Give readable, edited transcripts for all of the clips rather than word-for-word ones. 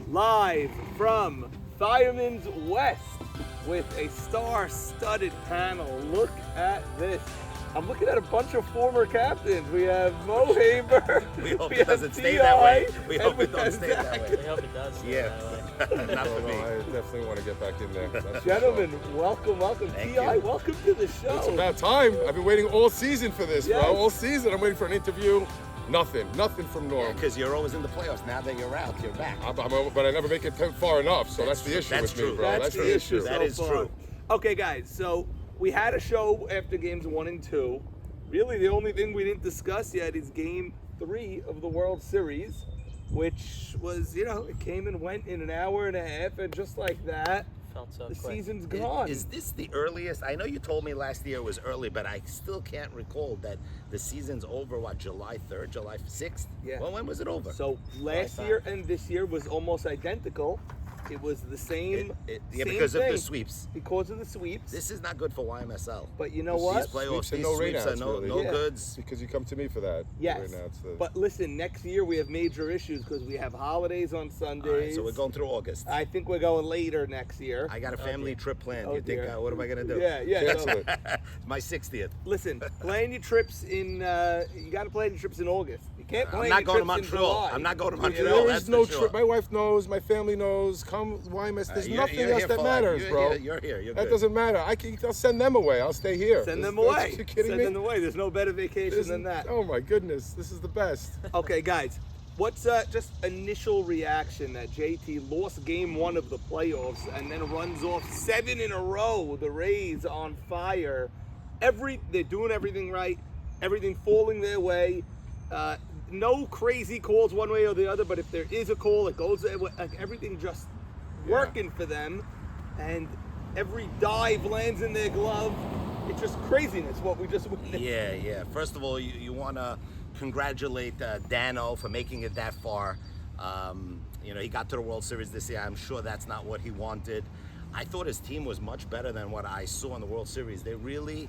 live from Fireman's West with a star-studded panel. Look at this. I'm looking at a bunch of former captains. We have Mo Haber. We hope it doesn't stay that way. We hope it don't stay Zach. that way. We hope it does. Yeah. Not for me. I definitely want to get back in there. That's for Gentlemen, sure. welcome. Thank T.I., you. welcome to the show. It's about time. I've been waiting all season for this, Yes. bro. All season. I'm waiting for an interview. Nothing from Norm. Because you're always in the playoffs. Now that you're out, you're back. But I never make it far enough, so that's the issue That's with me, true. bro. That's the issue. That so is far. true. Okay, guys, so we had a show after games 1 and 2. Really, the only thing we didn't discuss yet is game 3 of the World Series, which was, it came and went in an hour and a half, and just like that, Felt so the quick. season's gone. Is this the earliest? I know you told me last year it was early, but I still can't recall that the season's over, July 3rd, July 6th? Yeah. Well, when was it over? So last year and this year was almost identical. It was the same. Yeah, same because of thing. the sweeps. Because of the sweeps. This is not good for YMSL. But you know These what? playoffs, Sweeps and these no sweeps are rainouts, no really. Yeah. goods. Because you come to me for that. Yes. Right now, it's the, But listen, next year we have major issues because we have holidays on Sundays. All right, so we're going through August. I think we're going later next year. I got a family trip planned. Oh, You think, dear. what am I going to do? Yeah. Cancel it. It's my 60th. Listen, plan your trips in. You got to plan your trips in August. You can't plan I'm not your going to trips in Montreal. July. I'm not going to You Montreal. know? There that's is no for sure. trip. My wife knows. My family knows. Come, YMS. There's nothing else that matters, bro. You're here. You're That good. doesn't matter. I'll send them away. I'll stay here. Send them That's- away. You kidding Send me? them away. There's no better vacation than that. Oh my goodness, this is the best. Okay, guys, what's just initial reaction that JT lost game 1 of the playoffs and then runs off 7 in a row? The Rays on fire. They're doing everything right. Everything falling their way. No crazy calls one way or the other, but if there is a call, it goes like everything just working for them, and every dive lands in their glove. It's just craziness what we just witnessed. Yeah. First of all, you want to congratulate Dano for making it that far. He got to the World Series this year. I'm sure that's not what he wanted. I thought his team was much better than what I saw in the World Series. They really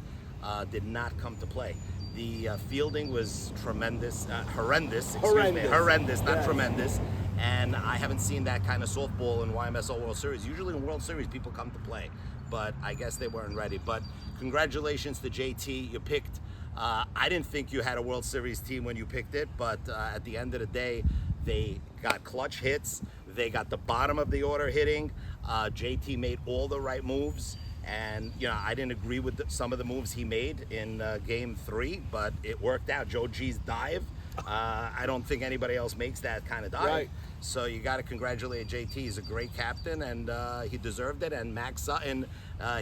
did not come to play. The fielding was horrendous, not Horrendous. not Yes. tremendous. And I haven't seen that kind of softball in YMSL World Series. Usually in World Series, people come to play, but I guess they weren't ready. But congratulations to JT. You picked, I didn't think you had a World Series team when you picked it, but at the end of the day, they got clutch hits. They got the bottom of the order hitting. JT made all the right moves. And, I didn't agree with some of the moves he made in game 3, but it worked out. Joe G's dive. I don't think anybody else makes that kind of dive. Right. So you got to congratulate JT. He's a great captain, and he deserved it. And Max Sutton,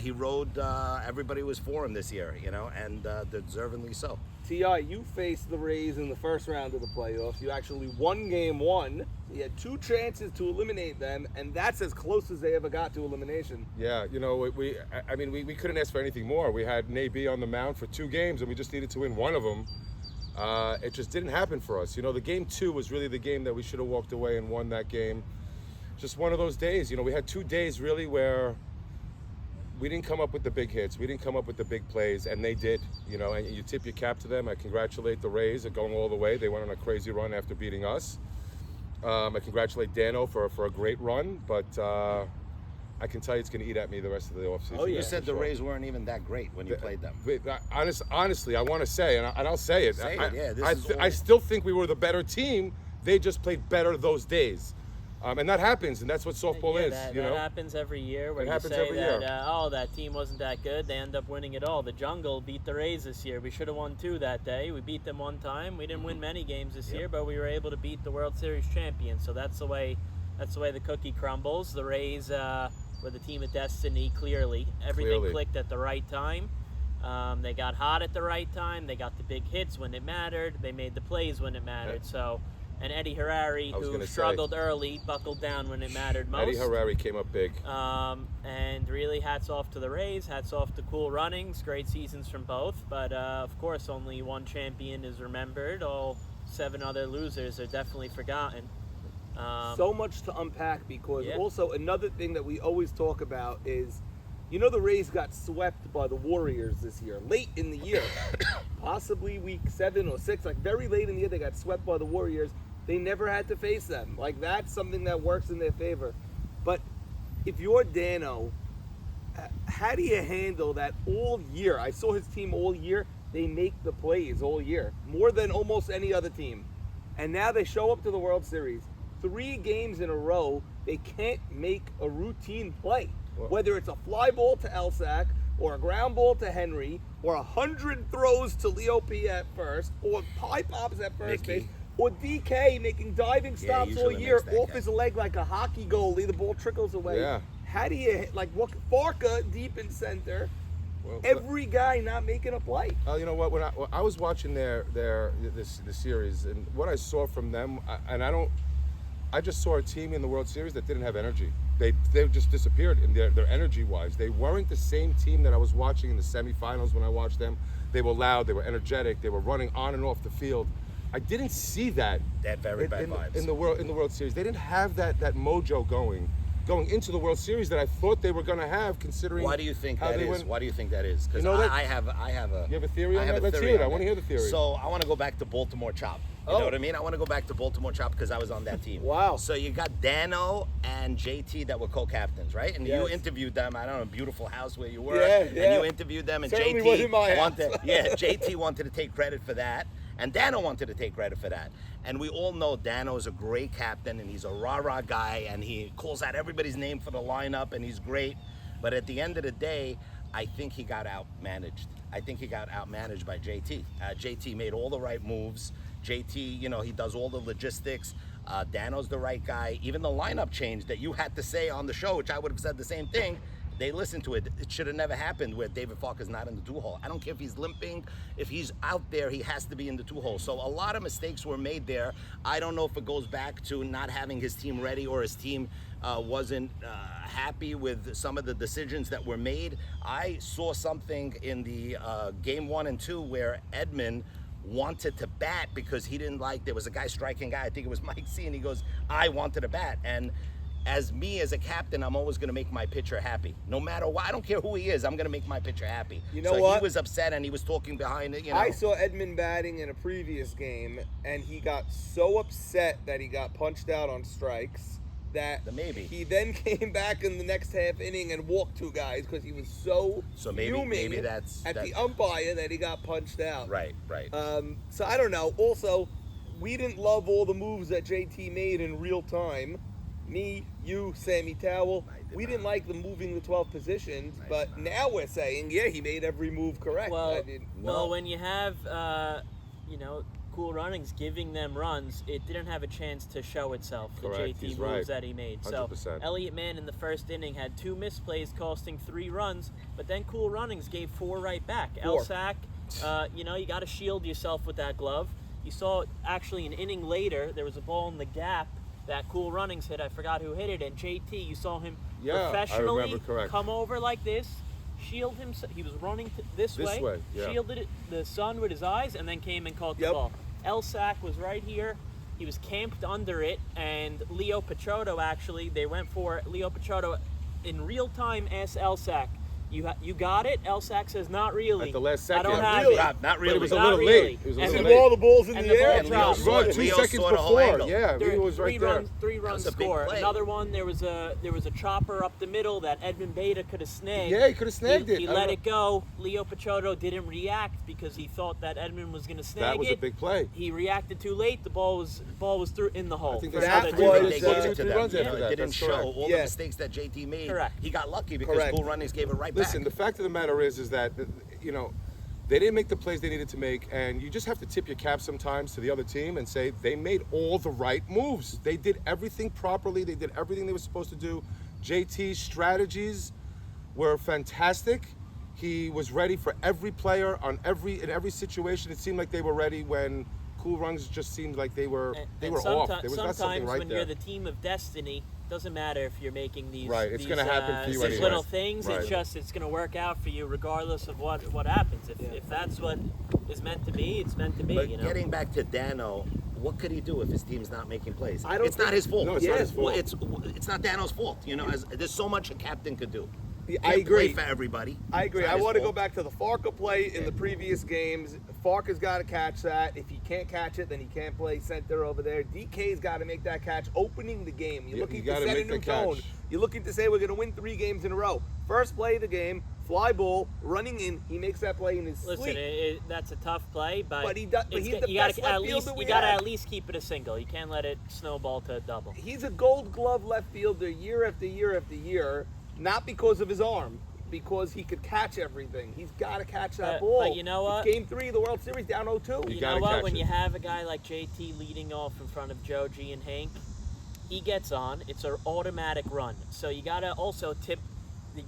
he rode, everybody was for him this year, and deservingly so. T.I., you faced the Rays in the first round of the playoffs. You actually won game 1. You had 2 chances to eliminate them, and that's as close as they ever got to elimination. Yeah, we couldn't ask for anything more. We had Nabi on the mound for 2 games, and we just needed to win one of them. It just didn't happen for us. The game 2 was really the game that we should have walked away and won that game. Just one of those days. We had 2 days really where we didn't come up with the big hits. We didn't come up with the big plays, and they did. And you tip your cap to them. I congratulate the Rays for going all the way. They went on a crazy run after beating us. I congratulate Dano for a great run, but I can tell you it's going to eat at me the rest of the offseason. Oh, yeah. You said for the sure. Rays weren't even that great when you played them. Honestly, I want to say, and I'll say it. Say it, yeah. I still think we were the better team. They just played better those days. And that happens, and that's what softball is. That happens every year. Where It you happens say every that, year. that team wasn't that good. They end up winning it all. The Jungle beat the Rays this year. We should have won 2 that day. We beat them 1 time. We didn't win many games this year, but we were able to beat the World Series champions. So that's the way the cookie crumbles. The Rays were the team of destiny. Clearly, everything clicked at the right time. They got hot at the right time. They got the big hits when it mattered. They made the plays when it mattered. So. And Eddie Harari, who struggled early, buckled down when it mattered most. Eddie Harari came up big. And really hats off to the Rays, hats off to Cool Runnings, great seasons from both. But of course, only one champion is remembered. All 7 other losers are definitely forgotten. So much to unpack because Yeah. also another thing that we always talk about is, the Rays got swept by the Warriors this year, late in the year. Possibly week 7 or 6, like very late in the year, they got swept by the Warriors. they never had to face them. Like, that's something that works in their favor. But if you're Dano, how do you handle that all year? I saw his team all year. They make the plays all year, more than almost any other team. And now they show up to the World Series. 3 games in a row, they can't make a routine play. Whether it's a fly ball to Elsack, or a ground ball to Henry, or 100 throws to Leo P at first, or pie pops at first Mickey. base, or DK making diving stops all usually year makes that off guy. his leg like a hockey goalie. The ball trickles away. Yeah. How do you, like, what, Farka deep in center, Well, every guy not making a play? you know what? When I was watching the series, and what I saw from them, I just saw a team in the World Series that didn't have energy. They just disappeared in their energy wise. They weren't the same team that I was watching in the semifinals when I watched them. They were loud, they were energetic, they were running on and off the field. I didn't see that They had very bad vibes. in the World Series. They didn't have that mojo going into the World Series that I thought they were going to have, considering. Why do you think how that they is? went. Why do you think that is? Because You know that- I have a. You have a theory on I have that? a Let's theory hear it. on I wanna that. hear the theory. So I want to go back to Baltimore Chop. You Oh. know what I mean? I want to go back to Baltimore Chop because I was on that team. Wow. So you got Dano and JT that were co-captains, right? And you Yes. interviewed them. I don't know, beautiful house where you were. Yeah, And yeah. you interviewed them, and Certainly JT wasn't my house. wanted. Yeah, JT wanted to take credit for that, and Dano wanted to take credit for that. And we all know Dano is a great captain, and he's a rah-rah guy, and he calls out everybody's name for the lineup, and he's great. But at the end of the day, I think he got outmanaged. I think he got outmanaged by JT. JT made all the right moves. JT, you know, he does all the logistics. Dano's the right guy. Even the lineup change that you had to say on the show, which I would have said the same thing, they listened to it. It should have never happened where David Falker's not in the 2-hole. I don't care if he's limping. If he's out there, he has to be in the 2-hole. So a lot of mistakes were made there. I don't know if it goes back to not having his team ready or his team wasn't happy with some of the decisions that were made. I saw something in the game 1 and 2 where Edman wanted to bat because he didn't like, there was a guy striking guy, I think it was Mike C, and he goes, I wanted to bat. And as me as a captain, I'm always going to make my pitcher happy. No matter what, I don't care who he is, I'm going to make my pitcher happy. You know so what? He was upset and he was talking behind it, you know. I saw Edmund batting in a previous game, and he got so upset that he got punched out on strikes that Maybe. he then came back in the next half inning and walked 2 guys because he was so maybe fuming that's at the umpire that he got punched out. Right. So I don't know. Also, we didn't love all the moves that JT made in real time. Me, you, Sammy Towell. We didn't like the moving the 12 positions, but now we're saying, yeah, he made every move correct. Well, when you have, Cool Runnings giving them runs, it didn't have a chance to show itself, the Correct. JT He's moves right. that he made. 100%. So Elliott Mann in the first inning had 2 misplays costing 3 runs, but then Cool Runnings gave 4 right back. 4. Elsack, you got to shield yourself with that glove. You saw actually an inning later, there was a ball in the gap that Cool Runnings hit. I forgot who hit it, and JT, you saw him Yeah, I professionally remember, correct. come over like this, shield himself. He was running this way, yeah. shielded the sun with his eyes, and then came and caught the Yep. ball. Elsack was right here. He was camped under it, and Leo Pachotto actually, they went for it. Leo Pachotto in real time asked Elsack, you got it? Elsack says, not really. At the last second. I don't have Really? it. Not But really. it was a Not little really. late. It was a And little See the all late. the balls in And the the air. ball dropped. Leo Right, 2 Leo seconds saw the whole before. angle. Yeah, he was right there. Three runs was a big score. play. Another one, there was a chopper up the middle that Edmund Beta could have snagged. Yeah, he could have snagged it. He I let don't- it go. Leo Pachotto didn't react because he thought that Edmund was going to snag it. That was a big play. He reacted too late. The ball was through in the hole. I think For that's That another was- two They runs. gave That's it to 3 them. runs You after know, that. it didn't That's show correct. all Yeah. the mistakes that JT made. Correct. He got lucky because Correct. Cool Runnings gave it right Listen, back. the fact of the matter is that, they didn't make the plays they needed to make, and you just have to tip your cap sometimes to the other team and say they made all the right moves. They did everything properly. They did everything they were supposed to do. JT's strategies were fantastic. He was ready for every player in every situation. It seemed like they were ready when Cool Runs just seemed like they were off. There was not something sometimes right when there. you're the team of destiny, doesn't matter if you're making these Right, it's gonna happen for you these anyway. little things. Right. It's going to work out for you regardless of what happens. If that's what is meant to be, it's meant to be. But You know. getting back to Dano, what could he do if his team's not making plays? I don't It's not think- his fault. No, it's not his fault. Well, it's not Dano's fault. There's so much a captain could do. I Can't agree. play for everybody. I agree. It's I not his want to go fault. back to the Farka play in the previous games. Farka's got to catch that. If he can't catch it, then he can't play center over there. DK's got to make that catch opening the game. You're Yeah, looking you to gotta set a make new the tone. catch. You're looking to say we're going to win 3 games in a row. First play of the game, fly ball, running in. He makes that play in his Listen, sleep. that's a tough play, but, But he does- but it's he's got- the you gotta best left at fielder least we you gotta have. at least keep it a single. You can't let it snowball to a double. He's a Gold Glove left fielder year after year after year, not because of his arm, because he could catch everything. He's got to catch that ball. But you know what? It's Game 3 of the World Series, down 0-2. You You gotta know what? catch When it. you have a guy like JT leading off in front of Joe G and Hank, he gets on. It's an automatic run. So you got to also tip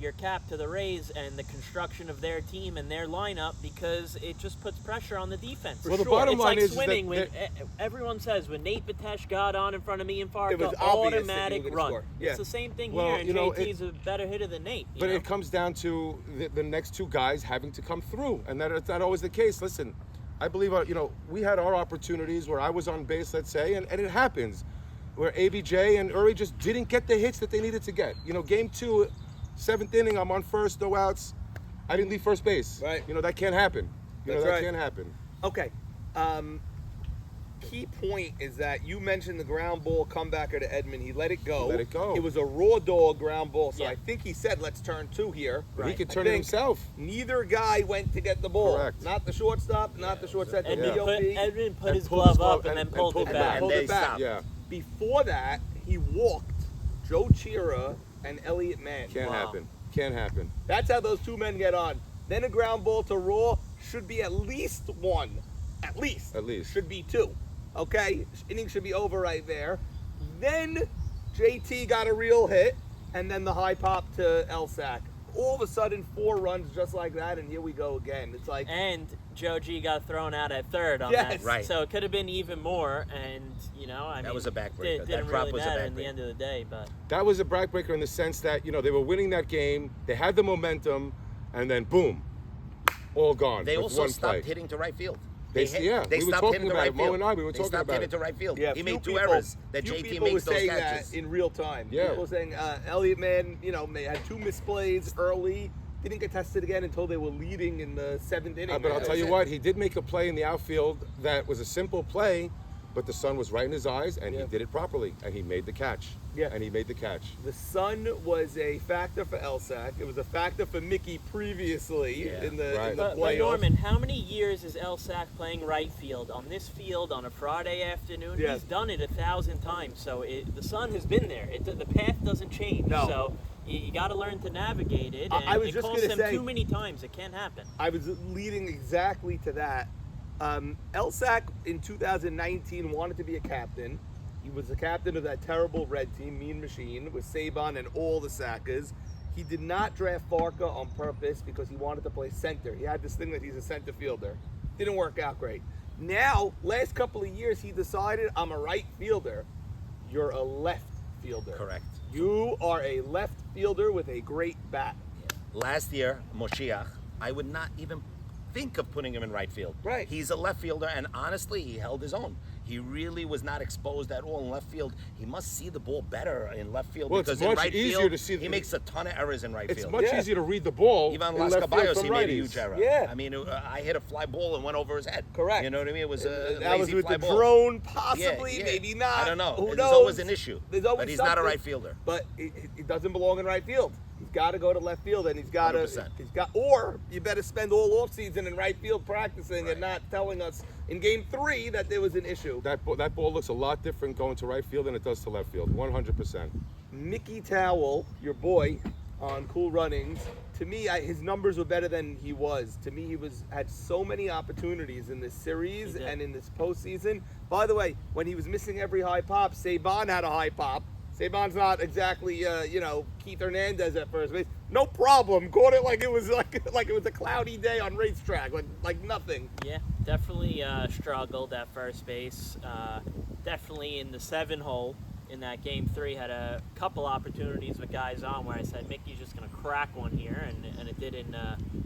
your cap to the Rays and the construction of their team and their lineup, because it just puts pressure on the defense. Well, the sure. bottom It's line like is swimming. that When everyone says when Nate Batesh got on in front of me and It Fargo, was obvious that you automatic were gonna run. score. Yeah. It's the same thing Well, here, and you know, JT's a better hitter than Nate. you But know? it comes down to the next 2 guys having to come through, and that's not always the case. Listen, I believe we had our opportunities where I was on base, let's say, and it happens, where ABJ and Uri just didn't get the hits that they needed to get. Game 2, 7th inning, I'm on first, no outs. I didn't leave first base. Right. That can't happen. That's that right. can't happen. Okay. Key point is that you mentioned the ground ball comebacker to Edmund. He let it go. He let it go. It was a raw dog ground ball. So Yeah. I think he said, let's turn 2 here. But he Right. could I turn it think himself. Neither guy went to get the ball. Correct. Not the shortstop, not the short set, the Edmund, DOP. put And his pulled glove his glove up and then and pulled pulled it it back. back. Pulled And it they back. stopped. Yeah, Before that, he walked Joe Chira and Elliott Mann. can't Wow. happen. Can't happen. That's how those 2 men get on. Then a ground ball to Raw should be at least 1. At least. At least. Should be 2. Okay? Inning should be over right there. Then JT got a real hit, and then the high pop to Elsack. All of a sudden, 4 runs just like that, and here we go again. It's like, And Joe G got thrown out at third on Yes. that, Right. so it could have been even more. And I mean, was a backbreaker. It That didn't drop really was a matter in the backbreaker. end of the day, but That was a backbreaker in the sense that, they were winning that game, they had the momentum, and then boom, all gone. They with also one stopped play. hitting to right field. They hit- we were stopped talking hitting to about right it. Mo field. and I, we were They talking stopped about hitting it. to right field. yeah, He few made 2 people- errors that few JT people were makes those saying catches. that in real time. Yeah. People were saying Elliott Mann, had 2 misplays early. Didn't get tested again until they were leading in the 7th inning. But I'll That tell was you it. what, he did make a play in the outfield that was a simple play, but the sun was right in his eyes, and Yeah. he did it properly, and he made the catch. Yeah. And he made the catch. The sun was a factor for Elsack. It was a factor for Mickey previously Yeah. in the Right. But playoffs. Norman, how many years is Elsack playing right field on this field on a Friday afternoon? Yeah. He's done it 1,000 times, so the sun has been there. The path doesn't change. No. So you got to learn to navigate it. And I was it just costs gonna them say- too many times. It can't happen. I was leading exactly to that. Elsack in 2019 wanted to be a captain. He was the captain of that terrible red team, Mean Machine, with Saban and all the Sackers. He did not draft Farka on purpose because he wanted to play center. He had this thing that he's a center fielder. Didn't work out great. Now, last couple of years, he decided, I'm a right fielder. You're a left fielder. Correct. You are a left fielder with a great bat. Last year, Moshiach, I would not even think of putting him in right field. Right. He's a left fielder, and honestly, he held his own. He really was not exposed at all in left field. He must see the ball better in left field Well, it's because in much right easier field, to see he the- makes a ton of errors in right It's field. much Yeah. easier to read the ball Even in Las left field Caballos, from he made a righties. huge error. Yeah. I mean, I hit a fly ball and went over his head. Correct. You know what I mean? It was a That was lazy with fly the ball. drone, possibly, Yeah, yeah. maybe not. I don't know. Who There's knows? always an issue. There's always but he's not a something. right fielder. But he doesn't belong in right field. He's got to go to left field, and he's got to. 100%. Or you better spend all off season in right field practicing Right. and not telling us in Game 3 that there was an issue. That ball looks a lot different going to right field than it does to left field. 100%. Mickey Towell, your boy, on Cool Runnings. To me, his numbers were better than he was. To me, he had so many opportunities in this series He did. and in this postseason. By the way, when he was missing every high pop, Saban had a high pop. Saban's not exactly, Keith Hernandez at first base. No problem. Caught it like it was like it was a cloudy day on racetrack, like nothing. Yeah, definitely struggled at first base. Definitely in the 7-hole in that Game 3, had a couple opportunities with guys on where I said Mickey's just going to crack one here, and it didn't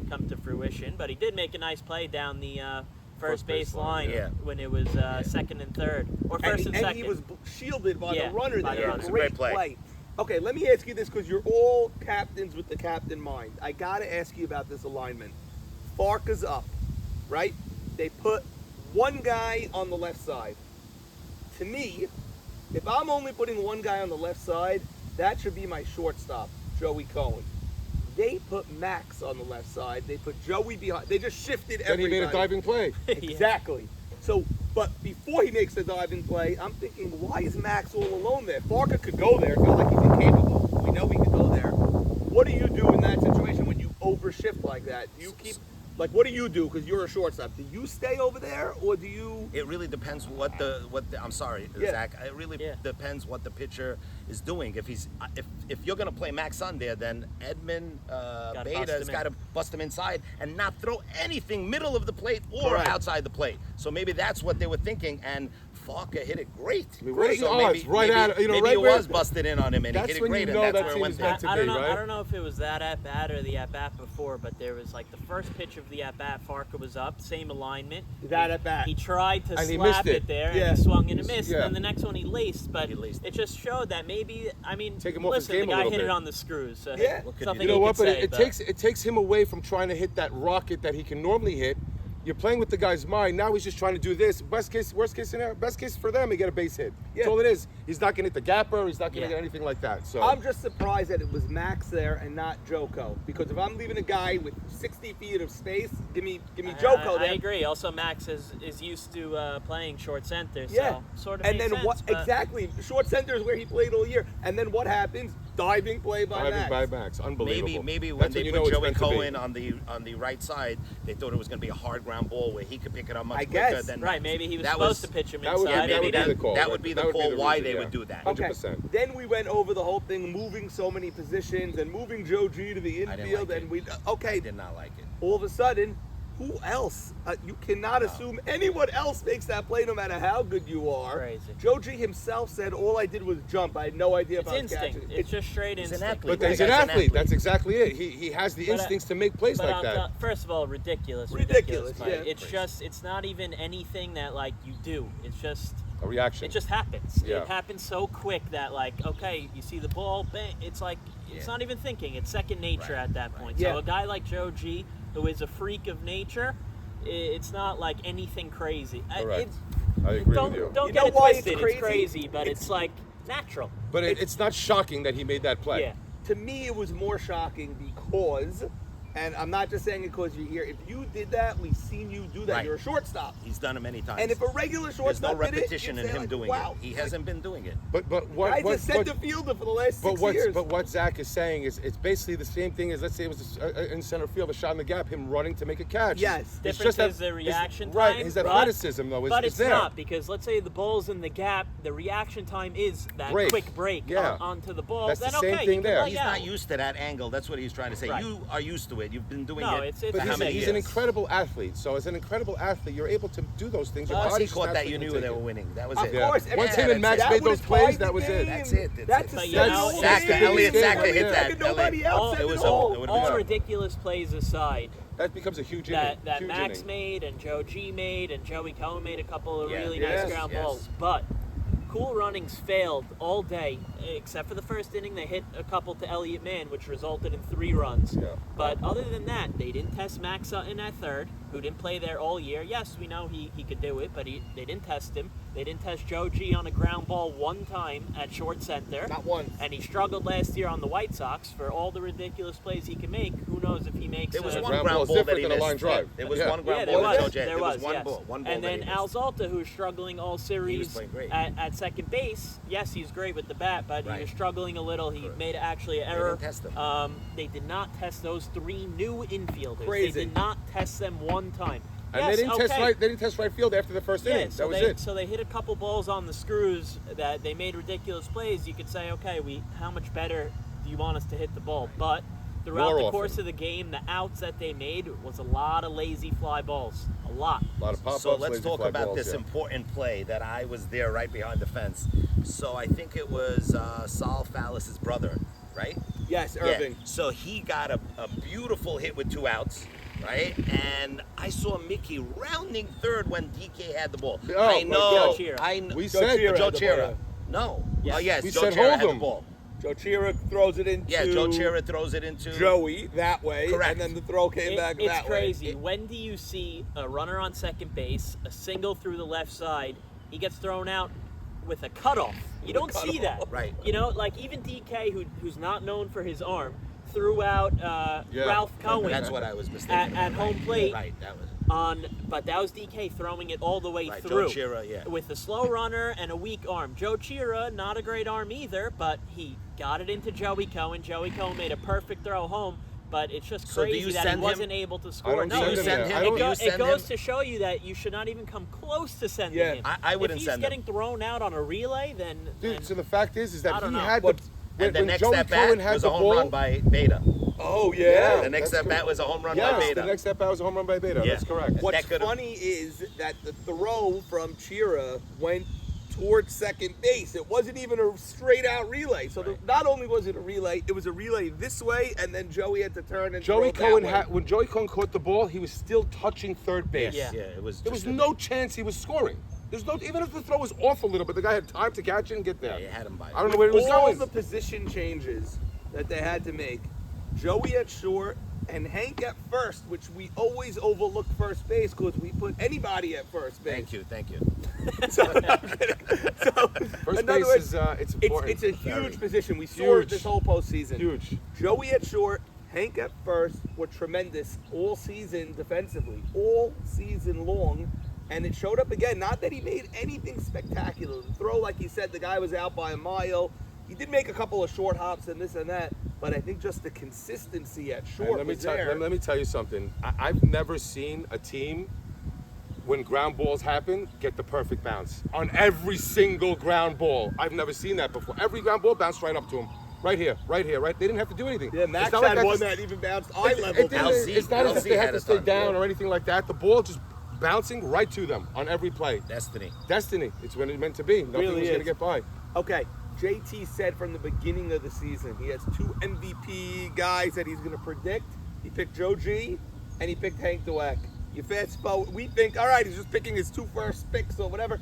come to fruition. But he did make a nice play down the first base line yeah. when it was second and third, or first and And second. he was shielded by Yeah, the runner by there. the runner. It was a great play. Okay, let me ask you this because you're all captains with the captain mind. I got to ask you about this alignment. Farka's up, right? They put one guy on the left side. To me, if I'm only putting one guy on the left side, that should be my shortstop, Joey Cohen. They put Max on the left side. They put Joey behind. They just shifted Then everybody. he made a diving play. Exactly. So, but before he makes the diving play, I'm thinking, why is Max all alone there? Farka could go there. It's not like he's incapable. We know he could go there. What do you do in that situation when you overshift like that? Do you keep, like, what do you do? Because you're a shortstop. Do you stay over there, or do you? It really depends what the I'm sorry, Yeah. Zach. It really depends what the pitcher is doing. If he's if you're gonna play Max on there, then Edmund Beta's got to bust him inside and not throw anything middle of the plate or Correct. outside the plate. So maybe that's what they were thinking. And Farka hit it great. I mean, what are the So odds? Right maybe, at it, maybe right it where- was busted in on him and he That's hit it when great, you know and that's that where it team went is there. meant to I don't be, know. right? I don't know if it was that at bat or the at bat before, but there was like the first pitch of the at bat. Farka was up, same alignment. That at bat. He tried to And he slap missed it it. there, Yeah. and he swung and a missed. Yeah. And the next one he laced, but He laced it just showed that maybe. I mean, Take him off his listen, game the a guy little hit bit. it on the screws. So Yeah. What could something you do? You know what? could But say, it takes him away from trying to hit that rocket that he can normally hit. You're playing with the guy's mind. Now he's just trying to do this. Worst case scenario. Best case for them, he get a base hit. Yeah. That's all it is. He's not gonna hit the gapper. He's not gonna Yeah. get anything like that. So I'm just surprised that it was Max there and not Joko. Because if I'm leaving a guy with 60 feet of space, give me Joko I there. agree. Also, Max is used to playing short center, so Yeah. sort of And makes then sense, what? but- Exactly. Short center is where he played all year. And then what happens? Diving play by diving Max. by Max, unbelievable. Maybe when That's they you put know it's Joey meant to be. Cohen on the right side, they thought it was going to be a hard ground ball where he could pick it up much I quicker guess. than Right, maybe he was that supposed to pitch him that would be- inside. Yeah, that maybe would be the call. that would be the That would be call the why reason, they yeah. would do that. Okay. 100%. Then we went over the whole thing, moving so many positions and moving Joe G to the I didn't infield, like and it. we I okay. did not like it. All of a sudden, who else? You cannot assume anyone else makes that play, no matter how good you are. Crazy. Joe G himself said, "All I did was jump. I had no idea It's if I was instinct. catching." It's just straight He's an instinct. athlete. But he's an That's an athlete. athlete. That's exactly it. He has the But, instincts to make plays But like that. first of all, ridiculous. Ridiculous, play. yeah. It's just, it's not even anything that like you do. It's just, A reaction. it just happens. Yeah. It happens so quick that like, okay, you see the ball, bang. It's like, it's not even thinking. It's second nature Right, at that point. Yeah. So a guy like Joe G, who is a freak of nature, it's not like anything crazy. Correct. I agree Don't with you. don't You get know it why it's twisted. crazy? It's crazy, but it's like natural. But it's not shocking that he made that play. Yeah. To me, it was more shocking because, and I'm not just saying it because you're here. If you did that, we've seen you do that. Right. You're a shortstop. He's done it many times. And if a regular There's shortstop no did it, repetition you'd in say, him like, doing wow. it. He hasn't been doing it. But what Guy's what, a center fielder for the last 6 years. But what Zach is saying is it's basically the same thing as, let's say it was in center field, a shot in the gap, him running to make a catch. Yes. It's Difference just that is the reaction time. Right, his but- athleticism though is But is it's there. not, because let's say the ball's in the gap, the reaction time is that Break. quick break Yeah. onto the ball. That's the then same okay, thing you can there. lay He's out. not used to that angle. That's what he's trying to say. Right. You are used to it. You've been doing No, it it's for But how many he's years? an incredible athlete. So as an incredible athlete, you're able to do those things. Your Once he body's caught that, naturally you gonna knew take they it. were winning. That was Of it. Yeah. course. Once Yeah, him and that's Max it. made would've those plays, tied that the was it. game. That's it. That's a But you know, 7-0 Zach, game. Elliott Zach could hit Every that. second, Nobody Elliott. else It was said all- all. it would've all been- ridiculous plays aside, That becomes a huge inning. that huge Max inning. made and Joe G made and Joey Cohen made a couple of Yeah, really yes, nice ground yes. balls, but Cool Runnings failed all day, except for the first inning. They hit a couple to Elliott Mann, which resulted in 3 runs. Yeah. But other than that, they didn't test Max Sutton at third, who didn't play there all year. Yes, we know he could do it, but they didn't test him. They didn't test Joe G on a ground ball one time at short center. Not once. And he struggled last year on the White Sox for all the ridiculous plays he can make. Who knows if he makes There was a one ground ground ball's ball that different he than a missed. line drive. There was Yeah. one ground Yeah, ball. there was. Joe J. There was was, one yes. ball. One ball And that then he Al missed. Zalta, who's struggling all series playing great. at second base. Yes, he's great with the bat, but he Right. was struggling a little. He Correct. made actually an They error. didn't test him. They did not test those 3 new infielders. Crazy. They did not test them one time. And Yes, they didn't test okay. right. They didn't test right field after the first Yeah, inning. so That was they it. so they hit a couple balls on the screws that they made ridiculous plays. You could say, okay, how much better do you want us to hit the ball? But throughout More the often. course of the game, the outs that they made was a lot of lazy fly balls. A lot. A lot of pop-ups. So let's lazy talk fly about balls, this yeah. important play that I was there right behind the fence. So I think it was Saul Fallis's brother, right? Yes, Irving. Yeah. So he got a beautiful hit with 2 outs, right? And I saw Mickey rounding third when DK had the ball. Oh, I my know. God. I know. We Joe said Chira Joe had the Chira. ball. No. Yes. Oh yes, We Joe said Chira hold had the him. ball. Joe Chira throws it into Joe Chira throws it into Joey that way, Correct. and then the throw came back It's that crazy. way. When do you see a runner on second base, a single through the left side, he gets thrown out with a cutoff? You don't see that. Right. You know, like even DK, who's not known for his arm, threw out Ralph Cohen That's what I was mistaken. at home plate. Right, that was But that was DK throwing it all the way right. through. Joe Chira, yeah. With a slow runner and a weak arm. Joe Chira, not a great arm either, but he got it into Joey Cohen. Joey Cohen made a perfect throw home, but it's just So do crazy you that he send wasn't him? able to score. don't No, send you him send there. him? I don't- You it send goes him? to show you that you should not even come close to sending Yeah. him. I wouldn't if he's send him. getting thrown out on a relay, then Dude, so the fact is I that don't he know. had But- the And the when next Joey at Cohen bat had was the a home ball. run by Beta. Oh yeah. The next that's at bat correct. was a home run Yes, by Beta. the next at bat was a home run by Beta. Yeah. That's correct. What's That could've- funny is that the throw from Chira went towards second base. It wasn't even a straight out relay. So Right. not only was it a relay, it was a relay this way, and then Joey had to turn and Joey throw Cohen that way. when Joey Cohen caught the ball, he was still touching third base. Yeah. It was. There was just no chance he was scoring. There's no, even if the throw was off a little bit, the guy had time to catch it and get there. Yeah, you had him by. I don't know where he was all going. the position changes that they had to make. Joey at short and Hank at first, which we always overlook first base because we put anybody at first base. Thank you. So, First in other base words, is it's important. it's a Very. huge position. We saw it Huge. this whole postseason. Huge. Joey at short, Hank at first were tremendous all season defensively, all season long. And it showed up again. Not that he made anything spectacular. The throw, like he said, the guy was out by a mile. He did make a couple of short hops and this and that. But I think just the consistency at And short let me was tell there. let me tell you something. I've never seen a team when ground balls happen get the perfect bounce on every single ground ball. I've never seen that before. Every ground ball bounced right up to him. Right here, right here, right. They didn't have to do anything. Yeah, Max It's not like had one that's- that even bounced eye level. It didn't- LZ it's not as if they had had to a stay ton, down yeah. or anything like that. The ball just bouncing right to them on every play. Destiny. Destiny. It's when it's meant to be. Nothing Really was going to is. get by. Okay, JT said from the beginning of the season he has 2 MVP guys that he's going to predict. He picked Joe G and he picked Hank Dweck. You fast forward, we think, all right, he's just picking his 2 first picks or whatever.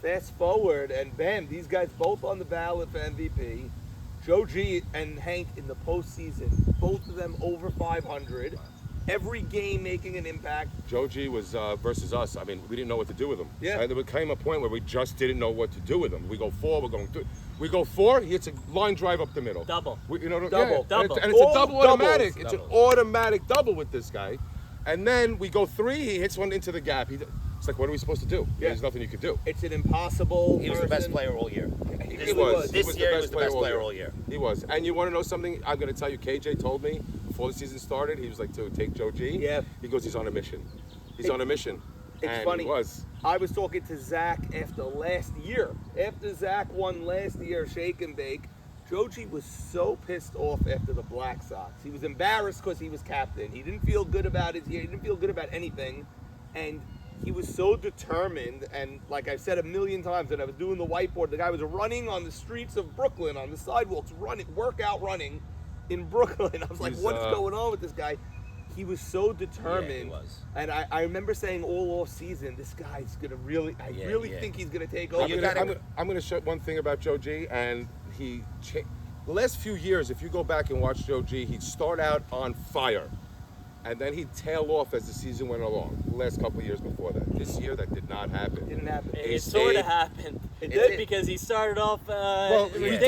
Fast forward, and bam, these guys both on the ballot for MVP. Joe G and Hank in the postseason, both of them over 500. Every game making an impact. Joe G was versus us. I mean, we didn't know what to do with him. Yeah. And there came a point where we just didn't know what to do with him. We go 4, we're going 3. We go 4, he hits a line drive up the middle. Double. You know, Double. yeah. Double. And it's a All double doubles. automatic. It's an Doubles. automatic double with this guy. And then we go 3, he hits one into the gap. It's like, what are we supposed to do? Yeah. There's nothing you can do. It's an impossible. He was the best person. player all year. He This really was. This year he was the best player all year. He was. And you want to know something? I'm going to tell you, KJ told me before the season started, he was like, to take Joe G. Yeah. He goes, he's on a mission. He's It- on a mission. It's And funny. He was. I was talking to Zach after last year. After Zach won last year, Shake and Bake, Joji was so pissed off after the Black Sox. He was embarrassed because he was captain. He didn't feel good about his year. He didn't feel good about anything. And he was so determined. And like I've said a million times, when I was doing the whiteboard, the guy was running on the streets of Brooklyn, on the sidewalks, running, workout running in Brooklyn. I was like, He's, what is going on with this guy? He was so determined. Yeah, he was. And I remember saying all off season, this guy's gonna really, I Yeah, really yeah. think he's gonna take But over. you gotta- I'm gonna show one thing about Joe G, and the last few years, if you go back and watch Joe G, he'd start out on fire, and then he'd tail off as the season went along. The last couple of years before that, this year that did not happen. Didn't happen. It stayed- sort of happened. It It did did. because he started off Well, ridiculous.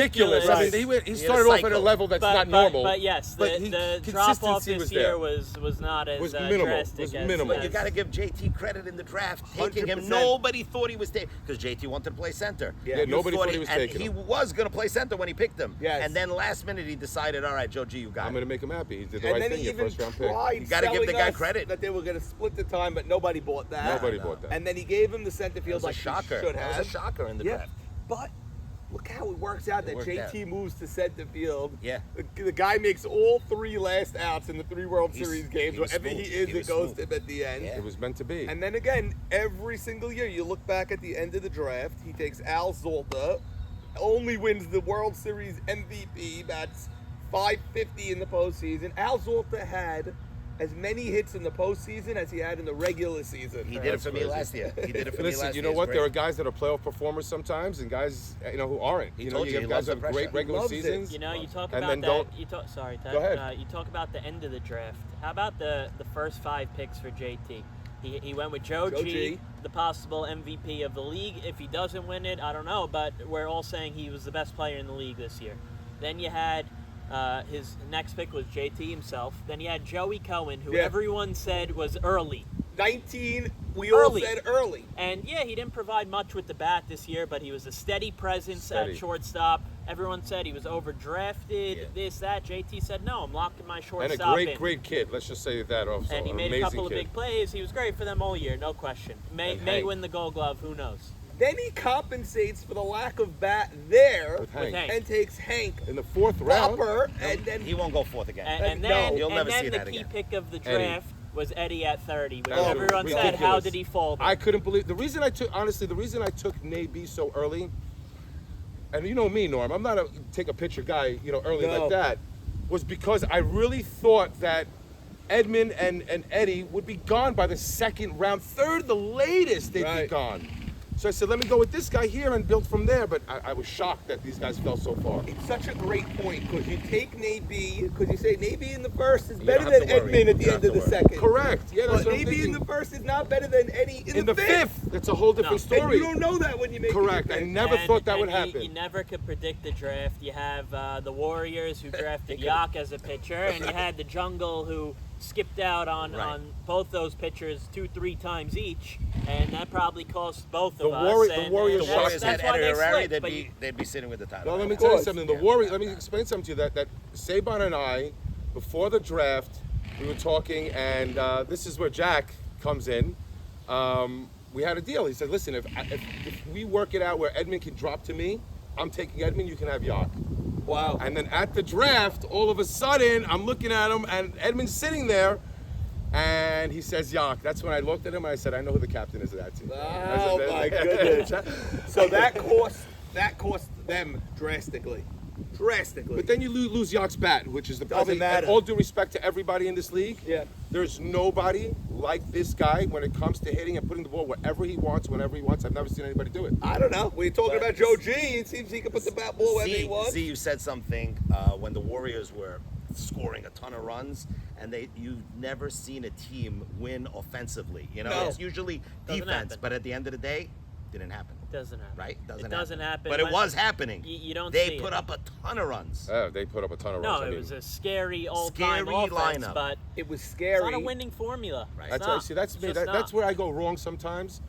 ridiculous. I mean, he He had started a off at a cycle. level that's but, not but- normal. But yes, but the drop off consistency this was year there. was not as Was minimal. drastic Was as, minimal. But you got to give JT credit in the draft, taking him. 100%. Nobody thought he was taking because JT wanted to play center. Yeah, You nobody thought he was and taking he him. was going to play center when he picked him. Yes. And then last minute he decided, all right, Joe G, you got I'm it. gonna make him happy. He did the And right then thing. he Your even first round pick. tried You gotta give the selling guy us credit. that they were gonna split the time, but nobody bought that. Nobody no. bought that. And then he gave him the center That field was a like he shocker. should That have. was a shocker in the Yeah, draft. but look how it works out It that worked JT out. moves to center field. Yeah. The guy makes all 3 last outs in the 3 World He's- Series games. he was Wherever he smooth. is, He it was goes smooth. to him at the end. Yeah. It was meant to be. And then again, every single year, you look back at the end of the draft, he takes Al Zolta, only wins the World Series MVP, bats 550 in the postseason. Al Zolta had as many hits in the postseason as he had in the regular season. He did it for me crazy. last year. He did it for me Listen, last you year. know what? It's There are great. guys that are playoff performers sometimes, and guys, who aren't. He You told know, you, you he have guys loves that the have great pressure. regular Loves it. seasons. You know, you talk And about then that. don't- Sorry, Ted. Go ahead. You talk about the end of the draft. How about the first 5 picks for JT? He went with Joe Joe G, G. the possible MVP of the league. If he doesn't win it, I don't know, but we're all saying he was the best player in the league this year. Then you had his next pick was JT himself. Then you had Joey Cohen, who Yeah. everyone said was early. 19, we Early. all said early. And yeah, he didn't provide much with the bat this year, but he was a steady presence Steady. at shortstop. Everyone said he was overdrafted, Yeah. this, that. JT said, no, I'm locking my And a shortstop in. great kid. Let's just say that also. And he An made a amazing couple of kid. big plays. He was great for them all year, no question. May Hank. win the Gold Glove, who knows? Then he compensates for the lack of bat there With Hank. Hank. and takes Hank In the 4th round. Popper, and then He won't go fourth again. And No, then, you'll and never then see the that key again. pick of the Eddie. draft was Eddie at 30, which Oh, everyone said, ridiculous. how did he fall there? I couldn't believe the reason I took the reason I took Nate so early, and you know me, Norm, I'm not a take a picture guy, early No. like that, was because I really thought that Edmund and Eddie would be gone by the 2nd round, 3rd the latest they'd be Right. gone. So I said, let me go with this guy here and build from there. But I was shocked that these guys fell so far. it's such a great point because you take Nate B, because you say Nate B in the first is You better don't have than to worry. Edmund at the You end don't of the have to worry. second. Correct. Yeah, that's But what I'm Nate B in thinking. the first is not better than Eddie in the fifth. That's a whole different No. And story. you don't know that when you make Correct. it. I never And- thought that and would you- happen. You never could predict the draft. You have the Warriors who drafted Yak as a pitcher, and you had the Jungle who skipped out on both those pitchers 2-3 times each, and that probably cost both The of us. Warriors and- Warriors and The shocked Warriors that's had why Eddie they Herrera, slipped, but they'd be sitting with the title. Well, let me Of tell you course. something. Yeah. Let me explain something to you. That Saban and I, before the draft, we were talking, and this is where Jack comes in. We had a deal. He said, "Listen, if we work it out where Edmund can drop to me, I'm taking Edmund. You can have Yak." Wow. And then at the draft, all of a sudden, I'm looking at him, and Edmund's sitting there, and he says Yak. That's when I looked at him and I said, "I know who the captain is of that team." Oh my goodness. So that cost them drastically. But then you lose Yak's bat, which is the Doesn't probably, matter. and all due respect to everybody in this league, Yeah. there's nobody like this guy when it comes to hitting and putting the ball wherever he wants, whenever he wants. I've never seen anybody do it. I don't know. When you're talking about Joe G, it seems he can put the bat ball wherever he wants. See, you said something when the Warriors were scoring a ton of runs, and you've never seen a team win offensively. No. It's usually Doesn't defense, happen. but at the end of the day, didn't happen. It doesn't happen. Right? It doesn't happen. But it was happening. You don't They see put it. up a ton of runs. They put up a ton of No, runs. I it mean, was a scary all-time Scary offense, lineup. but It was it's scary. not a winning formula. Right. It's that's not. see, that's It's me. just That's not. where I go wrong sometimes.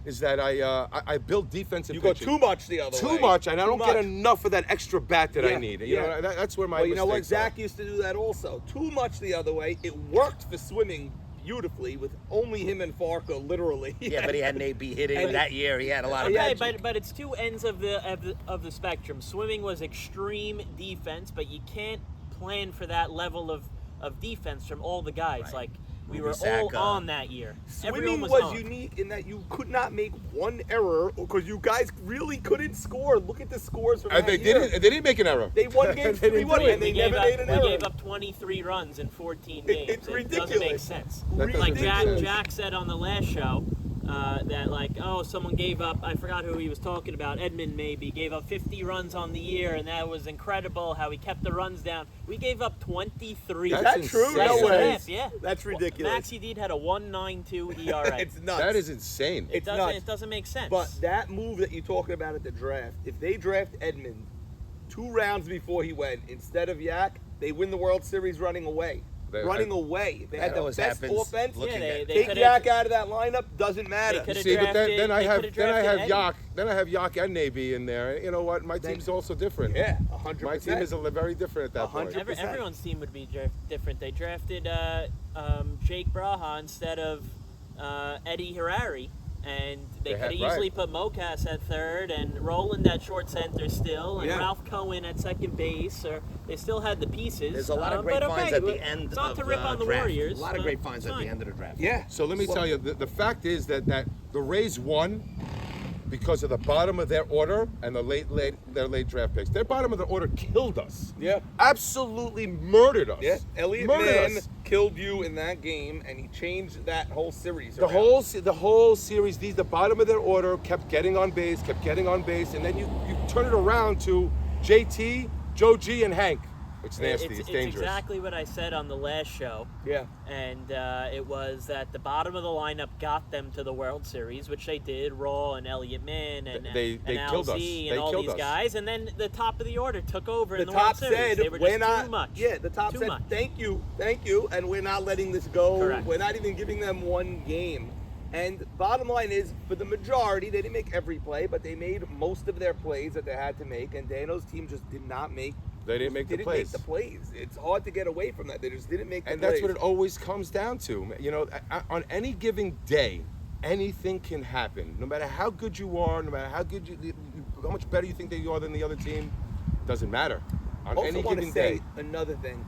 Is that I build defensive You go pitching. too much the other way. Too much, and I Too don't get much. enough of that extra bat that I Yeah, need. yeah. That's where my Well, you know what? mistakes are. Zach used to do that also. Too much the other way. It worked for swimming beautifully with only him and Farco, literally. Yeah, but he had Nate B hitting And- that year. He had a lot of Okay, magic. but it's two ends of the spectrum. Swimming was extreme defense, but you can't plan for that level of defense from all the guys. Right. Like we Ruby were Saka. all on that year. Swimming Everyone was on. unique in that you could not make one error because you guys really couldn't score. Look at the scores from And that they year. didn't. They didn't make an error. They won games They didn't 3-1 do it. and they we never made an we error. gave up 23 runs in 14 It's games. It doesn't make ridiculous. sense. That doesn't Like make Jack, sense. Jack said on the last show that like, oh, someone gave up. I forgot who he was talking about. Edmund maybe gave up 50 runs on the year, and that was incredible. How he kept the runs down. We gave up 23. Is That's that true? insane. No That's way. half, yeah. That's ridiculous. Maxie Deed had a 1.92 ERA. It's nuts. That is insane. It's doesn't nuts. it doesn't make sense. But that move that you're talking about at the draft, if they draft Edmund 2 rounds before he went instead of Yak, they win the World Series running away. Running away. They had That the always best happens. offense. Looking Yeah, at- they Take could've- Yak out of that lineup, doesn't matter. They could've See, but drafted- then I they have could've then I drafted have Eddie. Yak. Then I have Yak and Navy in there. You know what? My team's also different. Yeah, 100%. My team is very different at that point. 100%. Everyone's team would be different. They drafted Jake Braha instead of Eddie Harari, and they They had- could have easily right. put Mocas at third and Roland at short center still, and Yeah. Ralph Cohen at second base. Or they still had the pieces. There's a lot of great but finds okay, at the end it's not of to rip the on the draft. Warriors. A lot of but great finds it's at the fine. end of the draft. Yeah. So let me tell you, the fact is that the Rays won because of the bottom of their order and their late draft picks. Their bottom of the order killed us. Yeah. Absolutely murdered us. Yeah, Elliott murdered Mann us. killed you in that game, and he changed that whole series. The around. whole series, the bottom of their order kept getting on base, and then you turn it around to JT, Joe G, and Hank. It's nasty. It's dangerous. It's exactly what I said on the last show. Yeah. And it was that the bottom of the lineup got them to the World Series, which they did. Raw and Elliott Mann and They and killed us. LZ They and all killed these us. guys. And then the top of the order took over The in the World top Series. said, They were we're just not. too much. Yeah, the top Too said, much. thank you, and we're not letting this go. Correct. We're not even giving them one game. And bottom line is, for the majority, they didn't make every play, but they made most of their plays that they had to make. And Dano's team just did not make. They didn't make the plays. It's hard to get away from that. They just didn't make the And plays. that's what it always comes down to. You know, on any given day, anything can happen. No matter how good you are, no matter how much better you think that you are than the other team, doesn't matter. On Also any want given to say day. another thing.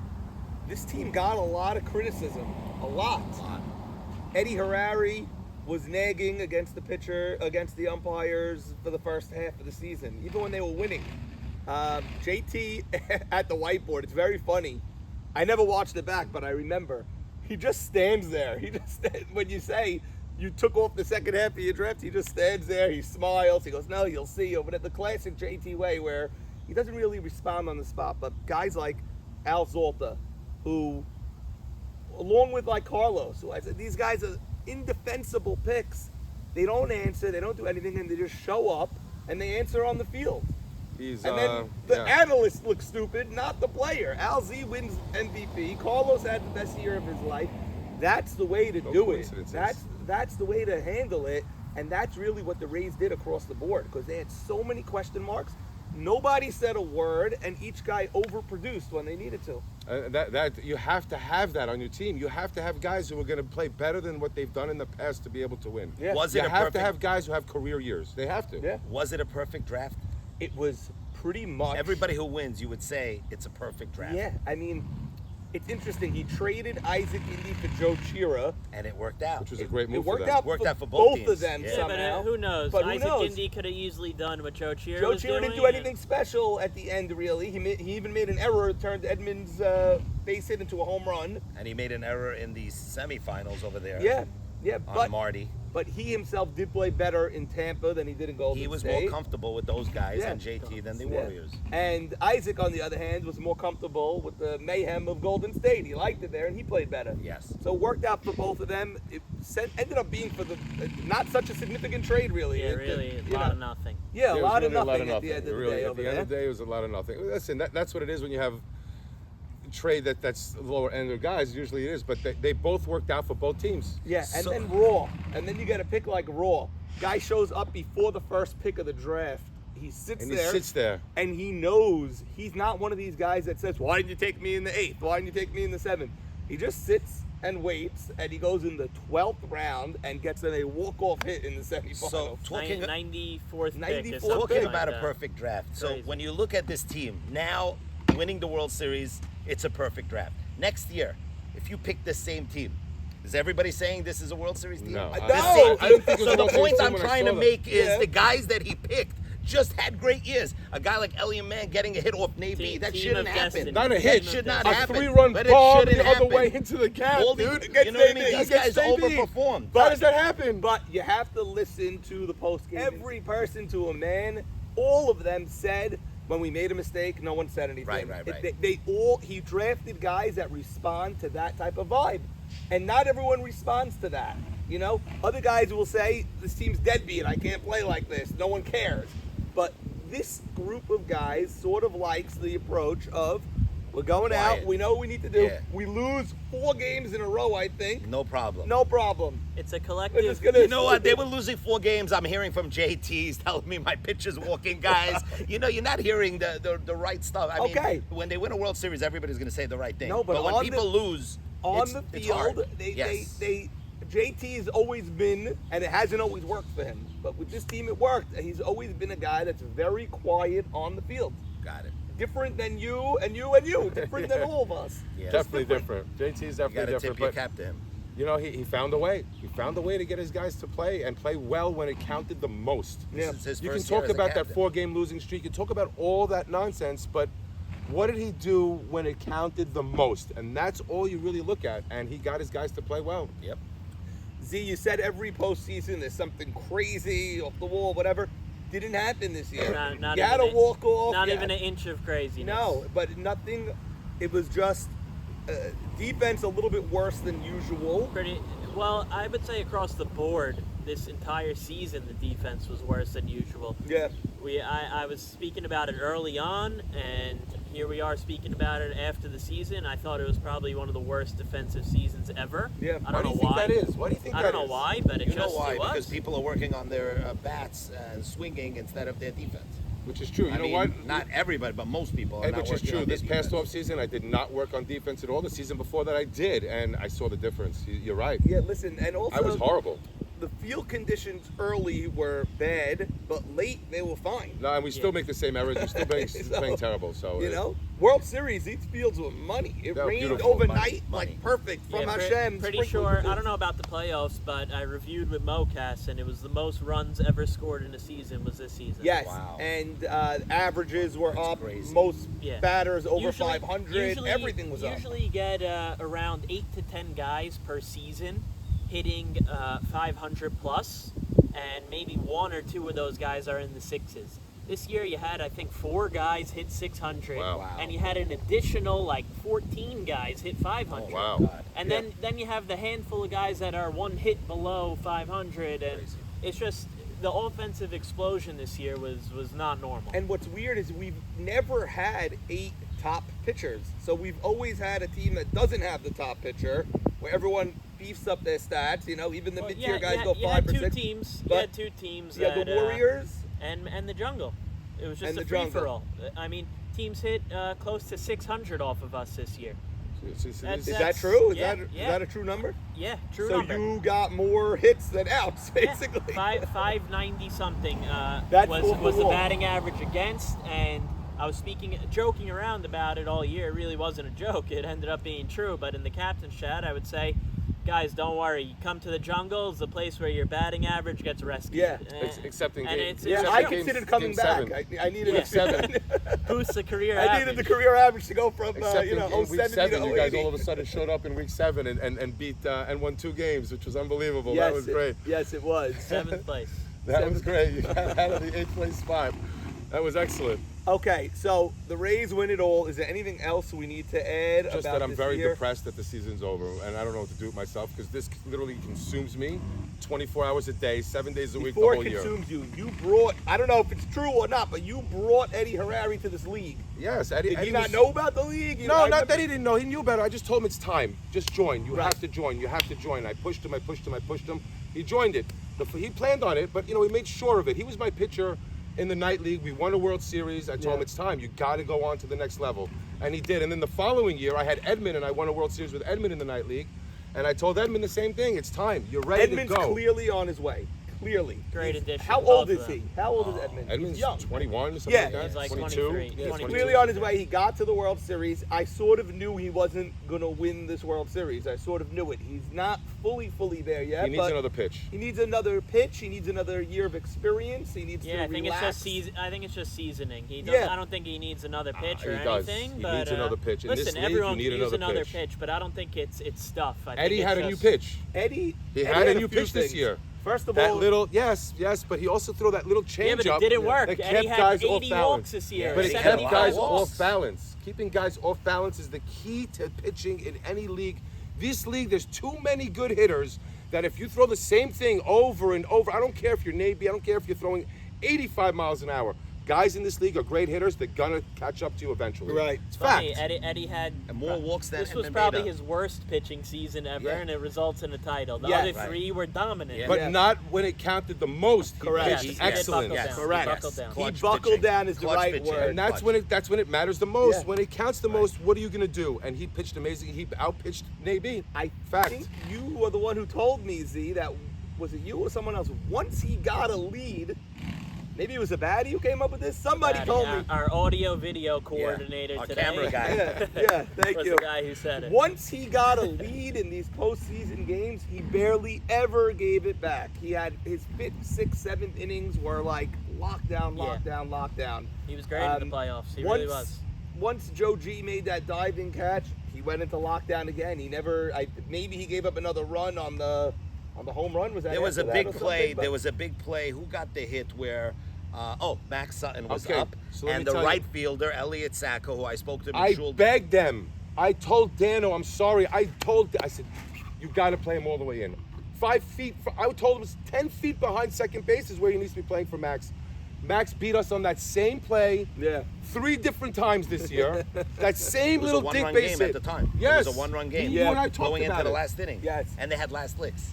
This team got a lot of criticism. A lot. Eddie Harari was nagging against the pitcher, against the umpires for the first half of the season, even when they were winning. JT at the whiteboard, it's very funny. I never watched it back, but I remember. He just stands there. When you say you took off the second half of your draft, he just stands there, he smiles, he goes, no, you'll see. But the classic JT way where he doesn't really respond on the spot, but guys like Al Zolta, who, along with like Carlos, who I said, these guys are indefensible picks. They don't answer, they don't do anything, and they just show up and they answer on the field. He's, And then the analysts look stupid, not the player. Al Z wins MVP. Carlos had the best year of his life. That's the way to do it. That's the way to handle it, and that's really what the Rays did across the board because they had so many question marks. Nobody said a word, and each guy overproduced when they needed to. That you have to have that on your team. You have to have guys who are going to play better than what they've done in the past to be able to win. Yeah. Was You it a have perfect? to have guys who have career years. They have to. Yeah. Was it a perfect draft? It was pretty much Everybody who wins, you would say it's a perfect draft. Yeah, I mean, it's interesting. He traded Isaac Indy for Joe Chira. And it worked out. Which was a great move It worked for them. out Worked for out for both of teams. them Yeah. Yeah, somehow. but who knows? But who Isaac knows? Indy could have easily done what Joe Chira Joe was Chira didn't doing, do anything special at the end, really. He even made an error, turned Edmonds' base hit into a home run. And he made an error in the semifinals over there. Yeah, On Marty. But he himself did play better in Tampa than he did in Golden He was State. more comfortable with those guys Yeah. and JT than the Yeah. Warriors. And Isaac, on the other hand, was more comfortable with the mayhem of Golden State. He liked it there, and he played better. Yes. So it worked out for both of them. It ended up being for the not such a significant trade, really. Yeah, really, a lot of nothing. Yeah, It a was lot of really nothing at the end of the day At over the end there. of the day, it was a lot of nothing. Listen, that's what it is when you have trade that's lower end of guys. Usually it is, but they both worked out for both teams. Yeah, and So- then Raw. And then you get a pick like Raw. Guy shows up before the first pick of the draft. He sits there. And he knows he's not one of these guys that says, why didn't you take me in the 8th? Why didn't you take me in the 7th? He just sits and waits, and he goes in the 12th round and gets a walk-off hit in the semifinals. So talking 94th pick. 94th or something Talking like about a that. perfect draft. So Crazy. when you look at this team, now winning the World Series, it's a perfect draft. Next year, if you pick the same team, is everybody saying this is a World Series team? No, The No, same I team. didn't think it was So a the World Series point team I'm when I trying saw to them. make is Yeah. the guys that he picked just had great years. A guy like Elliott Mann getting a hit off Navy, Team- that team shouldn't of happen. destiny. Not a Team hit. of It should not destiny. A happen. 3-run But it bomb shouldn't the other happen. way into the gap, All these- dude. you know what I mean? These guys JD. overperformed. How does that happen? But you have to listen to the post game. Every person to a man, all of them said, when we made a mistake, no one said anything. Right. He drafted guys that respond to that type of vibe. And not everyone responds to that. You know, other guys will say, this team's deadbeat, I can't play like this, no one cares. But this group of guys sort of likes the approach of, we're going Quiet. out, we know what we need to do. Yeah. We lose 4 games in a row, I think. No problem. No problem. It's a We're collective. just gonna You know what? They were losing 4 games. I'm hearing from JT's telling me my pitcher's walking, guys. You know, you're not hearing the right stuff. I Okay. mean, when they win a World Series, everybody's going to say the right thing. No, but when on people lose, on it's, the it's field, hard. they Yes. JT has always been, and it hasn't always worked for him, but with this team it worked. He's always been a guy that's very quiet on the field. Got it. Different than you and you and you. Different than all of us. Yeah. Definitely different. JT's You got definitely to tip different. your But cap to him. you know, he found a way. He found a way to get his guys to play and play well when it counted the most. Yeah. This is his You can first year talk as a about that captain. 4-game losing streak. You can talk about all that nonsense, but what did he do when it counted the most? And that's all you really look at. And he got his guys to play well. Yep. Z, you said every postseason there's something crazy off the wall, whatever. Didn't happen this year. Not you had to even walk off. Not you even had- an inch of craziness. No, but nothing. It was just defense a little bit worse than usual. Pretty well, I would say across the board, this entire season the defense was worse than usual. Yeah. I was speaking about it early on, and here we are speaking about it after the season. I thought it was probably one of the worst defensive seasons ever. Yeah. I Why don't do know you think why. that is? Why do you think I that don't know is? why, but it You know just why? it was. Because people are working on their bats and swinging instead of their defense. Which is true. You I know mean, what? not everybody, but most people are Hey, not which is working true. on their This past defense. offseason, I did not work on defense at all. The season before that, I did, and I saw the difference. You're right. Yeah. Listen, and also I was horrible. the field conditions early were bad, but late they were fine. No, and we still make the same errors. We're still playing, So, playing terrible. So You know, World Series, these fields were money. It Yeah, rained beautiful. overnight, Money. like perfect from Yeah, Hashem. pretty sprinkled sure. with I don't know about the playoffs, but I reviewed with MoCast, and it was the most runs ever scored in a season was this season. Yes, Wow. and averages were That's up. crazy. Most Yeah. batters over Usually- 500. usually- Everything was up. Usually you get around 8 to 10 guys per season hitting 500 plus, and maybe 1 or 2 of those guys are in the sixes. This year you had, I think, 4 guys hit 600, Wow. and you had an additional like 14 guys hit 500. Oh, wow. God. And then you have the handful of guys that are 1 hit below 500, and Crazy. it's just the offensive explosion this year was not normal. And what's weird is we've never had 8 top pitchers. So we've always had a team that doesn't have the top pitcher, where everyone beefs up their stats. You know, even the Well, mid-tier guys you go you 5 had or 2 6. teams. You but had 2 teams. You had that, the Warriors. and the jungle. It was just And a the jungle. free for all. I mean, teams hit close to 600 off of us this year. Is that true? Is yeah, that yeah. is that a true number? Yeah, true so number. you got more hits than outs, Yeah, basically. 590 something That's was off the the wall. batting average against, and I was joking around about it all year. It really wasn't a joke. It ended up being true. But in the captain's chat, I would say, guys, don't worry. You come to the jungle, it's the place where your batting average gets rescued. Yeah. Except in And game. it's- Yeah, it's I true. considered coming game back. 7. I needed Yeah. a 7. Boost the career I average. needed the career average to go from Except in week 070 7, to you guys 080. all of a sudden showed up in week 7 and beat and won 2 games, which was unbelievable. Yes, That was great. Yes, it was. 7th place. That was great. You got out of the 8th place spot. That was excellent. Okay, so the Rays win it all. Is there anything else we need to add Just about that I'm this very year? depressed that the season's over, and I don't know what to do with myself because this literally consumes me 24 hours a day, 7 days a week, the Before whole it year. consumes you, you brought, I don't know if it's true or not, but you brought Eddie Harari to this league. Yes, Eddie. Did Eddie he not was- know about the league? No, I not remember- that he didn't know. He knew better. I just told him it's time. Just join. You Right. have to join. You have to join. I pushed him. I pushed him. I pushed him. He joined it. He planned on it, but he made sure of it. He was my pitcher in the night league. We won a World Series. I told Yeah. him it's time. You got to go on to the next level, and he did. And then the following year, I had Edmund, and I won a World Series with Edmund in the night league. And I told Edmund the same thing. It's time. You're ready Edmund's to go. clearly on his way. Clearly. Great He's- addition, How both old of is them. he? How old is Edmund? Edmund's He's young. 21 or something Yeah. like that. He's like 22. 23. Yeah, 22. Clearly on his way. He got to the World Series. I sort of knew he wasn't going to win this World Series. I sort of knew it. He's not fully there yet. He needs but another pitch. He needs another pitch. He needs another year of experience. He needs Yeah, to I think relax. I think it's just seasoning. He Yeah. I don't think he needs another pitch or he does. anything. He but, needs another pitch. In this Listen, league, everyone you need can use another another pitch. but I don't think it's stuff. I think Eddie it's had a new just- pitch. Eddie. He Eddie had a new few pitch this things. year. First of That all, little, yes, but he also threw that little change Yeah, but it up didn't work. that Eddie kept had guys 80 off balance. walks this year. But it 75 kept guys walks. off balance. Keeping guys off balance is the key to pitching in any league. This league, there's too many good hitters that if you throw the same thing over and over, I don't care if you're Navy, I don't care if you're throwing 85 miles an hour. Guys in this league are great hitters. They're gonna catch up to you eventually. Right. It's Funny, fact. Eddie had And more walks than This was Edmund probably Beda. his worst pitching season ever, Yeah. and it results in a title. The Yeah. other Right. 3 were dominant. Yeah. But Yeah. not when it counted the most. He Correct. Yes, pitched he did excellent. buckle Yes. down. Correct. He buckled down. He Clutch buckled pitching. down is the Clutch right pitching. word. And that's when it matters the most. Yeah. When it counts the most, what are you gonna do? And he pitched amazing. He outpitched Navy. I Fact. think you were the one who told me, Z, that was it you or someone else? Once he got a lead, Maybe it was a baddie who came up with this. Somebody Maddie, told me. our audio video coordinator Our today. camera guy. Yeah, thank was you. the guy who said it. Once he got a lead in these postseason games, he barely ever gave it back. He had his 5th, 6th, 7th innings were like lockdown, lockdown. He was great in the playoffs. He really was. Once Joe G made that diving catch, he went into lockdown again. He never. Maybe he gave up another run on the home run. Was that? There was a after that big or play. something? But- There was a big play. Who got the hit where? Max Sutton was Okay, up, so let and me the tell right you. fielder Elliot Sacco, who I spoke to, I Shul- begged them. I told Dano, I'm sorry. I said, you got to play him all the way in. 5 feet. I told him it's 10 feet behind second base is where he needs to be playing for Max. Max beat us on that same play. Yeah. 3 different times this year. That same It was little a dig one-run base game hit. at the time. Yes. It was a one-run game. You and I talked going into about the it. last inning. Yes. And they had last licks.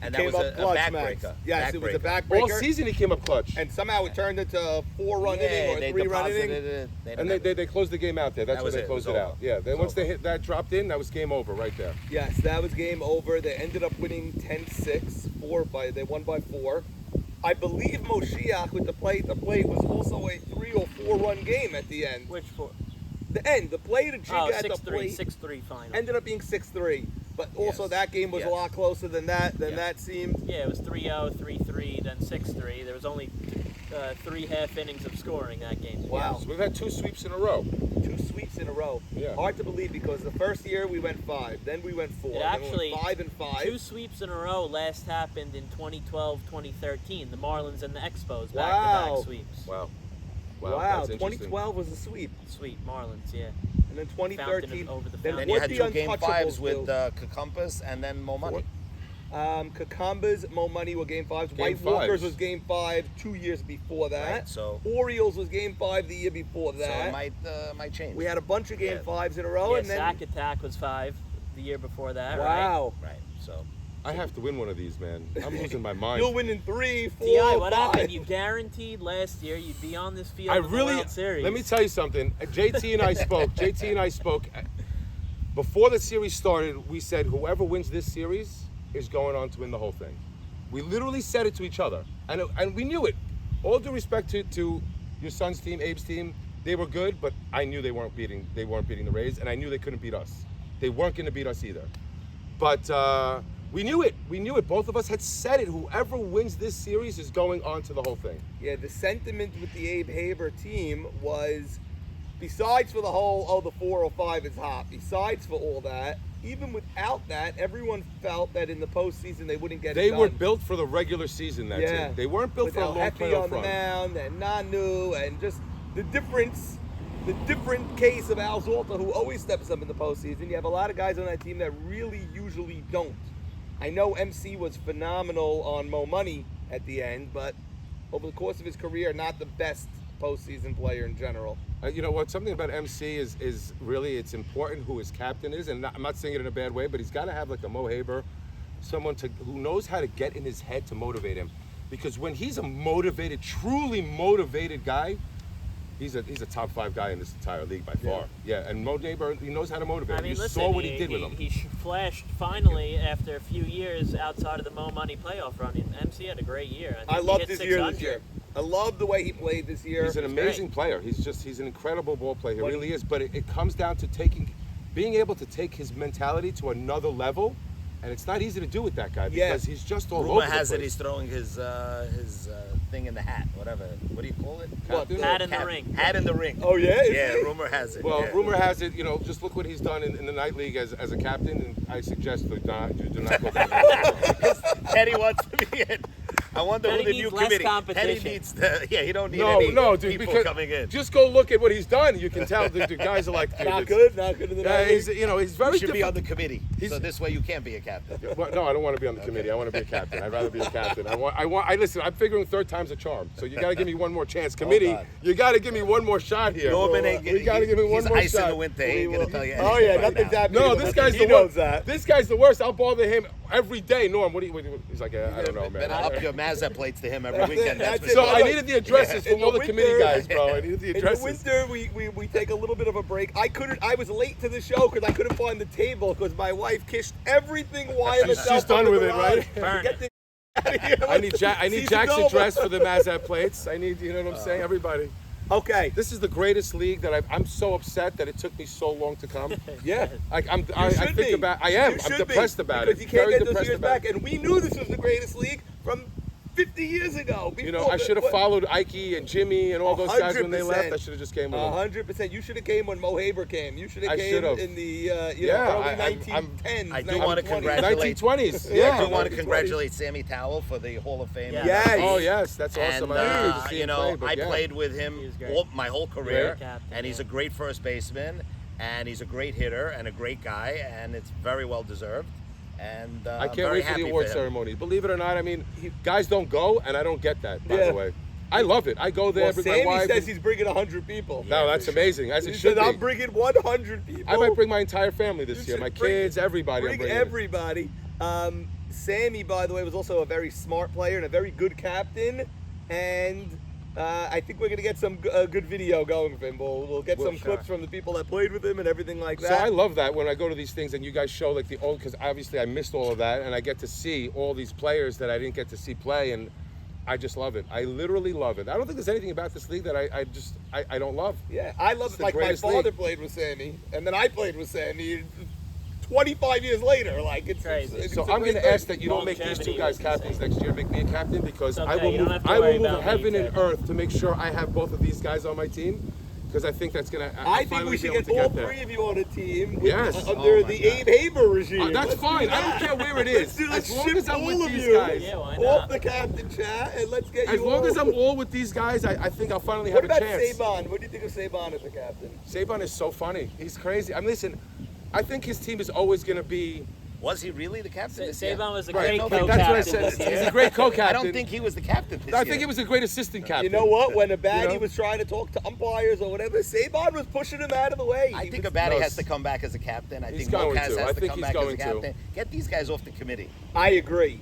And that Came was up a clutch, Max. backbreaker. Yes, it was a All backbreaker. season he came up clutch. And somehow it turned into a 4-run inning or a 3-run inning. it. And they closed the game out there. That's That where was they it. closed It it was out. over. Yeah. Then It was once they over. hit that dropped in, that was game over right there. Yes, that was game over. They ended up winning 10-6. They won by 4. I believe Moshiach with the play at the plate was also a 3 or 4-run game at the end. Which for? The end, the play to Jig at the 6-3, plate 6-3 final. ended up being 6-3. But also Yes. that game was Yes. a lot closer than that Yeah. seemed. Yeah, it was 3-0, 3-3, then 6-3. There was only 3 half innings of scoring that game. Wow. So we've had 2 sweeps in a row. 2 sweeps in a row. Yeah. Hard to believe because the first year we went 5, then we went 4, It then we actually, went 5 and 5. 2 sweeps in a row last happened in 2012, 2013. The Marlins and the Expos, Wow. back-to-back sweeps. Wow. Wow, That's interesting. 2012 was a sweep. Sweep, Marlins, yeah. And then Fountain 2013. over the Then fountain. Then you what had the 2 game Untouchables 5s with do. Kakumpas and then Mo Money. Kakambas, Mo Money were game 5s. Game White Walkers 5s. was game 5 2 years before that. Right, so- Orioles was game 5 the year before So that. it might change. We had a bunch of game Yeah. 5s in a row, Yeah, and then Sack Attack was 5 the year before that, right? wow, Right. So I have to win one of these, man. I'm losing my mind. you'll win in 3, 4, T.I., what 5. happened? You guaranteed last year you'd be on this field I in the really World Series. let me tell you something. JT and I spoke. JT and I spoke before the series started. We said whoever wins this series is going on to win the whole thing. We literally said it to each other, and we knew it. All due respect to your son's team, Abe's team, they were good, but I knew they weren't beating the Rays, and I knew they couldn't beat us. They weren't going to beat us either. But we knew it. We knew it. Both of us had said it. Whoever wins this series is going on to the whole thing. Yeah, the sentiment with the Abe Haber team was, besides for the whole, the 4 or 5 is hot, besides for all that, even without that, everyone felt that in the postseason they wouldn't get They it done. were built for the regular season, that Yeah. team. They weren't built with for a El long Jefe playoff on the run. mound and Nanu and just the different case of Al Zolta, who always steps up in the postseason. You have a lot of guys on that team that really usually don't. I know MC was phenomenal on Mo Money at the end, but over the course of his career, not the best postseason player in general. You know what? Something about MC is really, it's important who his captain is, and I'm not saying it in a bad way, but he's got to have like a Mo Haber, someone who knows how to get in his head to motivate him. Because when he's a motivated, truly motivated guy, he's a top 5 guy in this entire league by far. Yeah, and Mo Haber, he knows how to motivate I him. mean, You listen, saw what he did with him. He flashed finally after a few years outside of the Mo Money playoff run. MC had a great year. I think he loved hit his year 600. this year. I love the way he played this year. He's an He's amazing great. player. He's an incredible ball player. He But really is. But it comes down to being able to take his mentality to another level, and it's not easy to do with that guy because he's just all rumor over has the it place. he's throwing his thing in the hat, whatever. What do you call it? What, Captain? Hat in the ring. Hat in the ring. Oh, yeah? Is Yeah, he? rumor has it. Well, yeah. rumor has it, just look what he's done in the night league as a captain, and I suggest do not go down that. Teddy wants to be in. I wonder Teddy who the needs new less committee. competition. Teddy needs to. Yeah, he don't need No, any dude, people because coming in. just go look at what he's done. You can tell the guys are like, dude, Not it's- good in the Yeah, night he's league. he's very You should be on different. the committee, He's- so this way you can't be a captain. Well, no, I don't want to be on the committee. I want to be a captain. I'd rather be a captain. Listen, I'm figuring third time's a charm. So you got to give me one more chance. Committee, God. you got to give me one more shot here. Norman ain't You got to give me one he's more ice shot. in the winter. He ain't gonna tell you anything. Oh, yeah, right nothing's now. happening. No, this guy's He the knows worst. that. This guy's the worst. I'll bother him every day. Norm, what do you he's like, I don't know, man. Better up your Mazda plates to him every weekend. That's for That's it. So sure. I needed the addresses In from all the the committee winter- guys, bro. I needed the In the addresses. winter, we take a little bit of a break. I was late to the show because I couldn't find the table because my wife kissed everything Wyatt She's herself done from the with it, garage right? Burn to it. get the I need Season Jack's over. address for the Mazat plates. I need, you know what I'm saying? Everybody. Okay. This is the greatest league that I'm so upset that it took me so long to come. Yeah. Like I should think be. about, I am. You I'm should be, depressed about because it. you can't Very get those depressed years about back. it. And we knew this was the greatest league from 50 years ago. You know, I should have followed Ike and Jimmy and all those guys when they 100%. left. I should have just came with them. 100%. You should have came when Mo Haber came. You should I have came should've. in the early I'm- 1910s. I do want to 1920s. congratulate. 1920s. I Yeah. do want to 1920s. congratulate Sammy Towell for the Hall of Fame. Yeah. Yes. Oh yes, that's awesome. And I didn't get to see you him know, play, but I yeah. played with him He was great. my whole career, Great captain, and he's yeah. a great first baseman, and he's a great hitter and a great guy, and it's very well deserved. And I I'm can't very wait for happy the award him. ceremony. Believe it or not, I mean, guys don't go, and I don't get that. By Yeah. the way, I love it. I go there. Well, bring my Sammy wife. says he's bringing 100 people. No, that's amazing. As it He should said, I'm be. bringing 100 people. I might bring my entire family this You year. My should bring- kids, everybody. I'm Bring bringing. everybody. Sammy, by the way, was also a very smart player and a very good captain. And I think we're going to get some good video going with him. We'll get Well, some clips from the people that played with him and everything like So that. I love that when I go to these things and you guys show like the old, because obviously I missed all of that, and I get to see all these players that I didn't get to see play, and I just love it. I literally love it. I don't think there's anything about this league that I don't love. Yeah, I love It's it. the Like my greatest father league. played with Sammy, and then I played with Sammy 25 years later. Like it's Crazy. It's So a I'm great going to thing. ask that you don't make these two Longevity guys is captains insane. next year. Make me a captain because It's I okay, will you don't move. have to I will worry move about me, heaven and Ted. earth to make sure I have both of these guys on my team because I think that's going to. I think we should get all three of you on a team with, Yes. under Oh my the God. Abe Haber regime. That's Let's do fine. I that. don't care where it Let's is. do- let's As long ship as I'm with all of these you guys. Yeah, why off not? the captain chat, and let's get As you long all. as I'm all with these guys, I think I'll finally What have a about chance. Saban? What do you think of Saban as the captain? Saban is so funny. He's crazy. I mean, listen, I think his team is always going to be. Was he really the captain this year? Saban was a Right. great No, co-captain That's what I this said. year. He's a great co-captain. I don't think he was the captain this year. I think he was a great assistant captain. You know what? When Abadi You know? was trying to talk to umpires or whatever, Saban was pushing him out of the way. I He think was- Abadi No, has to come back as a captain. I he's think going Mokaz to. I has to think come he's back as going a to. captain. Get these guys off the committee. I agree.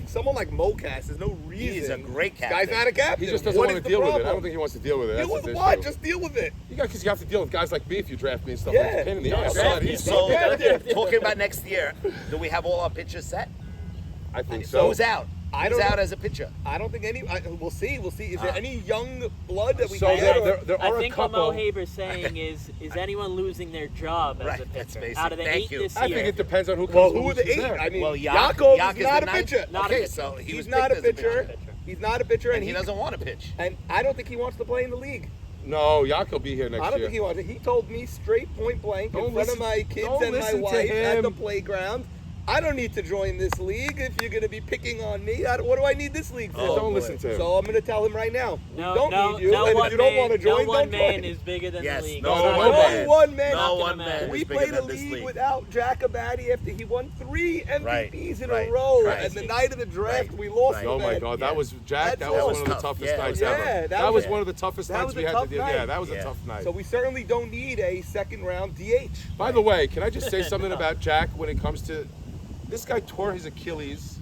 Someone like Mocas, there's no reason. He's a great This captain. guy's not a captain. He just doesn't What want is to the deal with it. I problem? don't think he wants to deal with it. Deal That's with his what? issue. Just deal with it. Because you have to deal with guys like me if you draft me and stuff. Yeah. Like, it's a pain in the Don't ass. draft God, me. he's So, Yeah. talking about next year, do we have all our pitchers set? I think So so. who's out? I Who's don't out know. as a pitcher? I don't think any. We'll see. We'll see. Is there any young blood that we So can get? there I are a think what Mo couple. Haber's saying is anyone losing their job as Right, a that's pitcher? basic. Out of the Thank 8 you. this I year, think it depends on who comes. Well, who are the who's 8? there. I mean, Well, Yaakov Yak is is not the a ninth- pitcher. Not a Okay, pitcher. so he He's was not a picked as pitcher. pitcher. He's not a pitcher, And he doesn't want to pitch. And I don't think he wants to play in the league. No, Yak will be here next I don't year. think he wants it. He told me straight point blank in Don't front of listen- my kids don't and my listen to wife at him. the playground. I don't need to join this league if you're going to be picking on me. What do I need this league for? Oh, Don't boy. listen to him. So I'm going to tell him right now. We No, don't no, need you. no and one if you don't man, want to join, no one don't man join. is bigger than Yes, the league. no It's not one gonna man. matter. No one man. Not No gonna one matter. man We is bigger played a than this league league. without Jack Abadi after he won 3 MVPs in a right, row. right. And the night of the draft, Right, we lost right. the Oh my match. God, Yeah. that was Jack. That's That was all. one of the Tough. toughest Yeah, nights yeah, ever. that That was was- one of the toughest that nights was we a had to tough deal. night. Yeah, that was Yeah. a tough night. So we certainly don't need a second round DH. By the way, can I just say something about Jack when it comes to this guy tore his Achilles,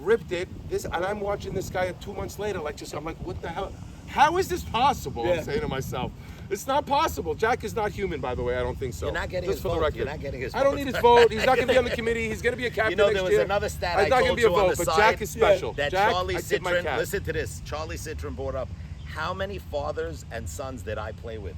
ripped it. And I'm watching this guy 2 months later, I'm like, what the hell? How is this possible? Yeah. I'm saying to myself, it's not possible. Jack is not human, by the way. I don't think so. You're not getting Just his for the vote. record. You're not getting his I don't vote. need his vote. He's not going to be on the committee. He's going to be a captain You know, next there was year. another stat He's I not told gonna be a you on vote, the but side. Jack is special. That Jack, Charlie I tip my Citron, cap. listen to this. Charlie Citron brought up how many fathers and sons did I play with?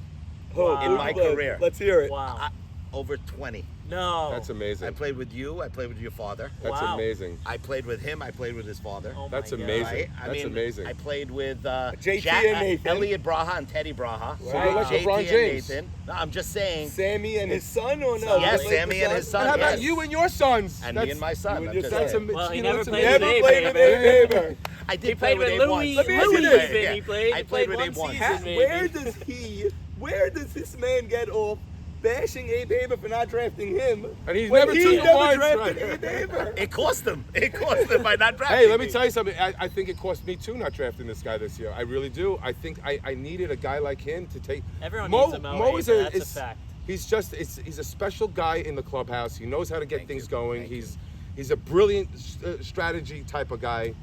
Wow. In my career. Let's hear it. Wow. Over 20. No. That's amazing. I played with you. I played with your father. That's Wow. amazing. I played with him. I played with his father. Oh my That's God. amazing. Right? I That's mean, amazing. I played with JT Jack, and Nathan. Elliot Braha and Teddy Braha. So you're like JT LeBron and James. Nathan. No, I'm just saying. Sammy and his son or no? Yes, Just like Sammy the and his son. And how about yes. you and your sons? And That's- me and my son. you I'm and just your That's son. saying. Well, he you know, never that's played amazing. Never Abe played with Haber. Abe Haber. I He did played with with Abe once. Louis. Let me ask you Louis this. even he played. I He played played with one Abe once. season, maybe. Where does this man get off bashing Abe Haber for not drafting him? And he's when never he took the never wide drafted strike. Abe Haber. It cost him. It cost him by not drafting Hey, let me me. tell you something. I think it cost me too not drafting this guy this year. I really do. I think I needed a guy like him to take. Everyone needs a Mo Haber, that's a fact. He's a special guy in the clubhouse. He knows how to get Thank things you. going. Thank you. He's a brilliant strategy type of guy.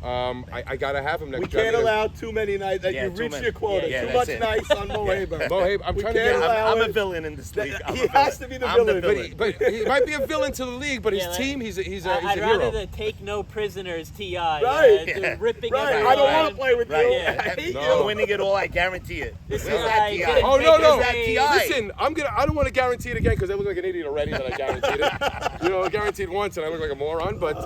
I gotta have him next We year. can't allow too many nights. Yeah, You've too reached many. your quota. Yeah, Too that's much it. nice on Mo Haber. Mohab, I'm We trying to can't get him. allow I'm a it. villain in this league. I'm He a villain. has to be the I'm villain. But he might be a villain to the league, but his Yeah, team, he's a I'd hero. rather the take no prisoners Ti. Right. Yeah. Ripping Right. everyone. I don't want to play with Right. you. Yeah. I hate No. you. I'm winning it all. I guarantee it. This Where's is that like- Ti? didn't Oh make no, his no! name. Listen, I don't want to guarantee it again because I look like an idiot already that I guaranteed it. I guaranteed once and I look like a moron. But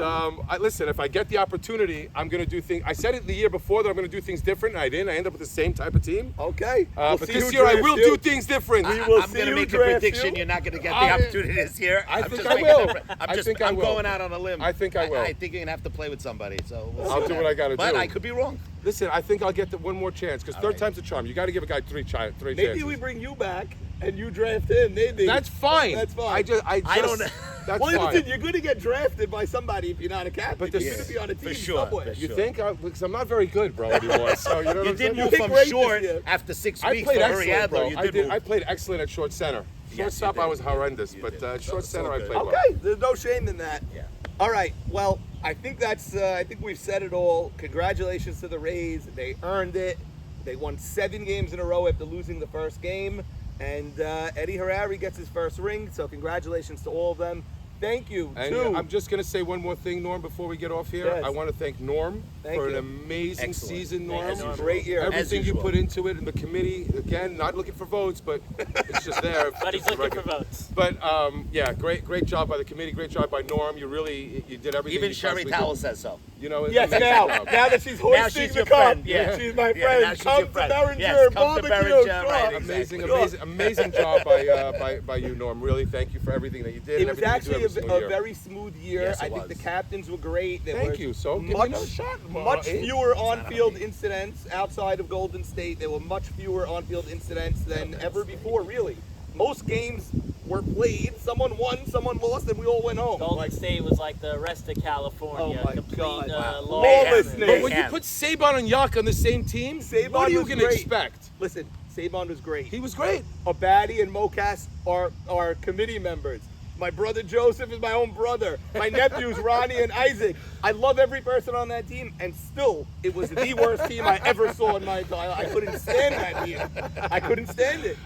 listen, if I get the opportunity, I'm gonna do things. I said it the year before that I'm gonna do things different. And I didn't. I ended up with the same type of team. Okay. We'll But see this who year I drafts will you. do things different. We will I'm see going to who make a drafts prediction. you. You're not going to get the I- opportunity this year. I I'm think just I making will. a pre- I think I I'm will. going out on a limb. I think I will. I think you're going to have to play with somebody. So we'll see I'll what do what I happens. gotta But do. I could be wrong. Listen, I think I'll get one more chance because third right. time's a charm. You got to give a guy three Maybe chances. we bring you back and you draft him. Maybe. That's fine. That's fine. I just I don't know. That's well, fine. listen, you're going to get drafted by somebody if you're not a captain. But You're this- going to be on a team for sure, somewhere. for You sure. think? Because I'm not very good, bro, anymore. So you know what You I'm did saying? move did from great short this year. after 6 I weeks played for excellent, Ariadne. bro. You I did did. move. I played excellent at short center. you Shortstop, did. I was horrendous, You but did. short So center, I good. played well. Okay, there's no shame in that. Yeah. All right. Well, I think that's. I think we've said it all. Congratulations to the Rays. They earned it. They won 7 games in a row after losing the first game, and Eddie Harari gets his first ring. So congratulations to all of them. Thank you. And too. I'm just gonna say one more thing, Norm, before we get off here. Yes. I want to thank Norm Thank for you. an amazing Excellent. season, Thank Norm. you, Norm. Great year. Everything you usual. put into it, and the committee, again, not looking for votes, but it's just there. But he's just looking the for record. votes. But yeah, great job by the committee, great job by Norm. You did everything. Even you Sherry possibly Towell could. says so. You know, Yes, amazing now job. that she's Now hoisting she's the your cup, friend, yeah. she's my Yeah, friend. now she's Come your to friend. Behringer Yes, come to Barbecue. Behringer, Sure. right, Amazing, exactly. amazing job by you, Norm. Really, thank you for everything that you did. It and was everything you actually do every single a year. very smooth year. Yes, it I think was. the captains were great. There Thank were you. So give me much, another shot. much Eh? fewer on-field incidents outside of Golden State. There were much fewer on-field incidents than ever before. Really, most games were played. Someone won, someone lost, and we all went home. Golden Like, State was like the rest of California. Oh my complete, God. Wow. lawlessness. Lawlessness. But when you Yeah. put Saban and Yak on the same team, Saban what are you was going to great. expect? listen, Saban was great. He was great. Abadi and Mocass are committee members. My brother Joseph is my own brother. My nephews Ronnie and Isaac. I love every person on that team, and still, it was the worst team I ever saw in my entire life. I couldn't stand that team. I couldn't stand it.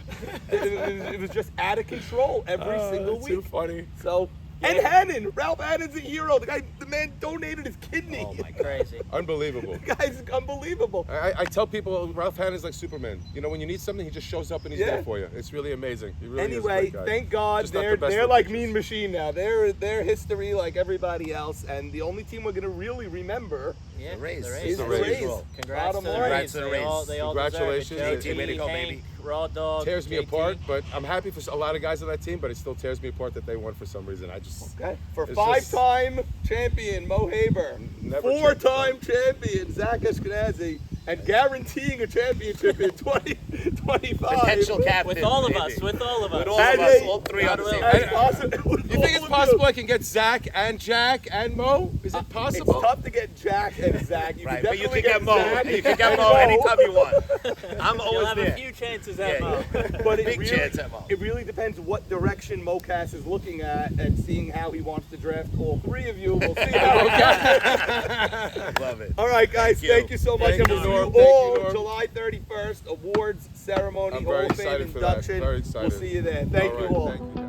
It was just out of control every single That's week. Too funny. So, and Hannon, Ralph Hannon's a hero. The man donated his kidney. Oh my, crazy. Unbelievable. The guy's unbelievable. I tell people Ralph Hannon's like Superman. You know, when you need something, he just shows up and he's Yeah. there for you. It's really amazing. He really is a Anyway, great guy. thank God Just not the they're best they're with like pitches. Mean Machine now. They're history like everybody else, and the only team we're gonna really remember. Yeah, The Rays. The Is Rays. the as Rays. usual. Congrats Bottom to the line. Rays. Congrats to the They all, Rays. they all Congratulations. deserve it. JT, way to go, Hank, baby. Raw Dog. Tears me JT. apart, but I'm happy for a lot of guys on that team, but it still tears me apart that they won for some reason. I just Okay. For It's five-time champion Mo Haber, Never four-time champion Zach Ashkenazi, and guaranteeing a championship in 2025. Potential captain. With all of maybe. us. With all of us. With all And of us, they- all three on the same As team. possible- You think it's all of possible you. I can get Zach and Jack and Mo? Is it It's possible? tough to get Jack and Zach. You Right, can but you definitely can get Mo. Zach You can get and Mo anytime you want. I'm You'll always have there. a few chances at Yeah, Mo. But it Big really, chance at Mo. it really depends what direction Mocass is looking at and seeing how he wants to draft all three of you. We'll see how it goes. Love it. All right, guys, thank you so much. Thank And you, we'll see Norm. you Thank you, all Norm. July 31st, awards ceremony, I'm Hall very of Fame excited for that. induction. Very excited. We'll see you there. Thank All you right, all. thank you.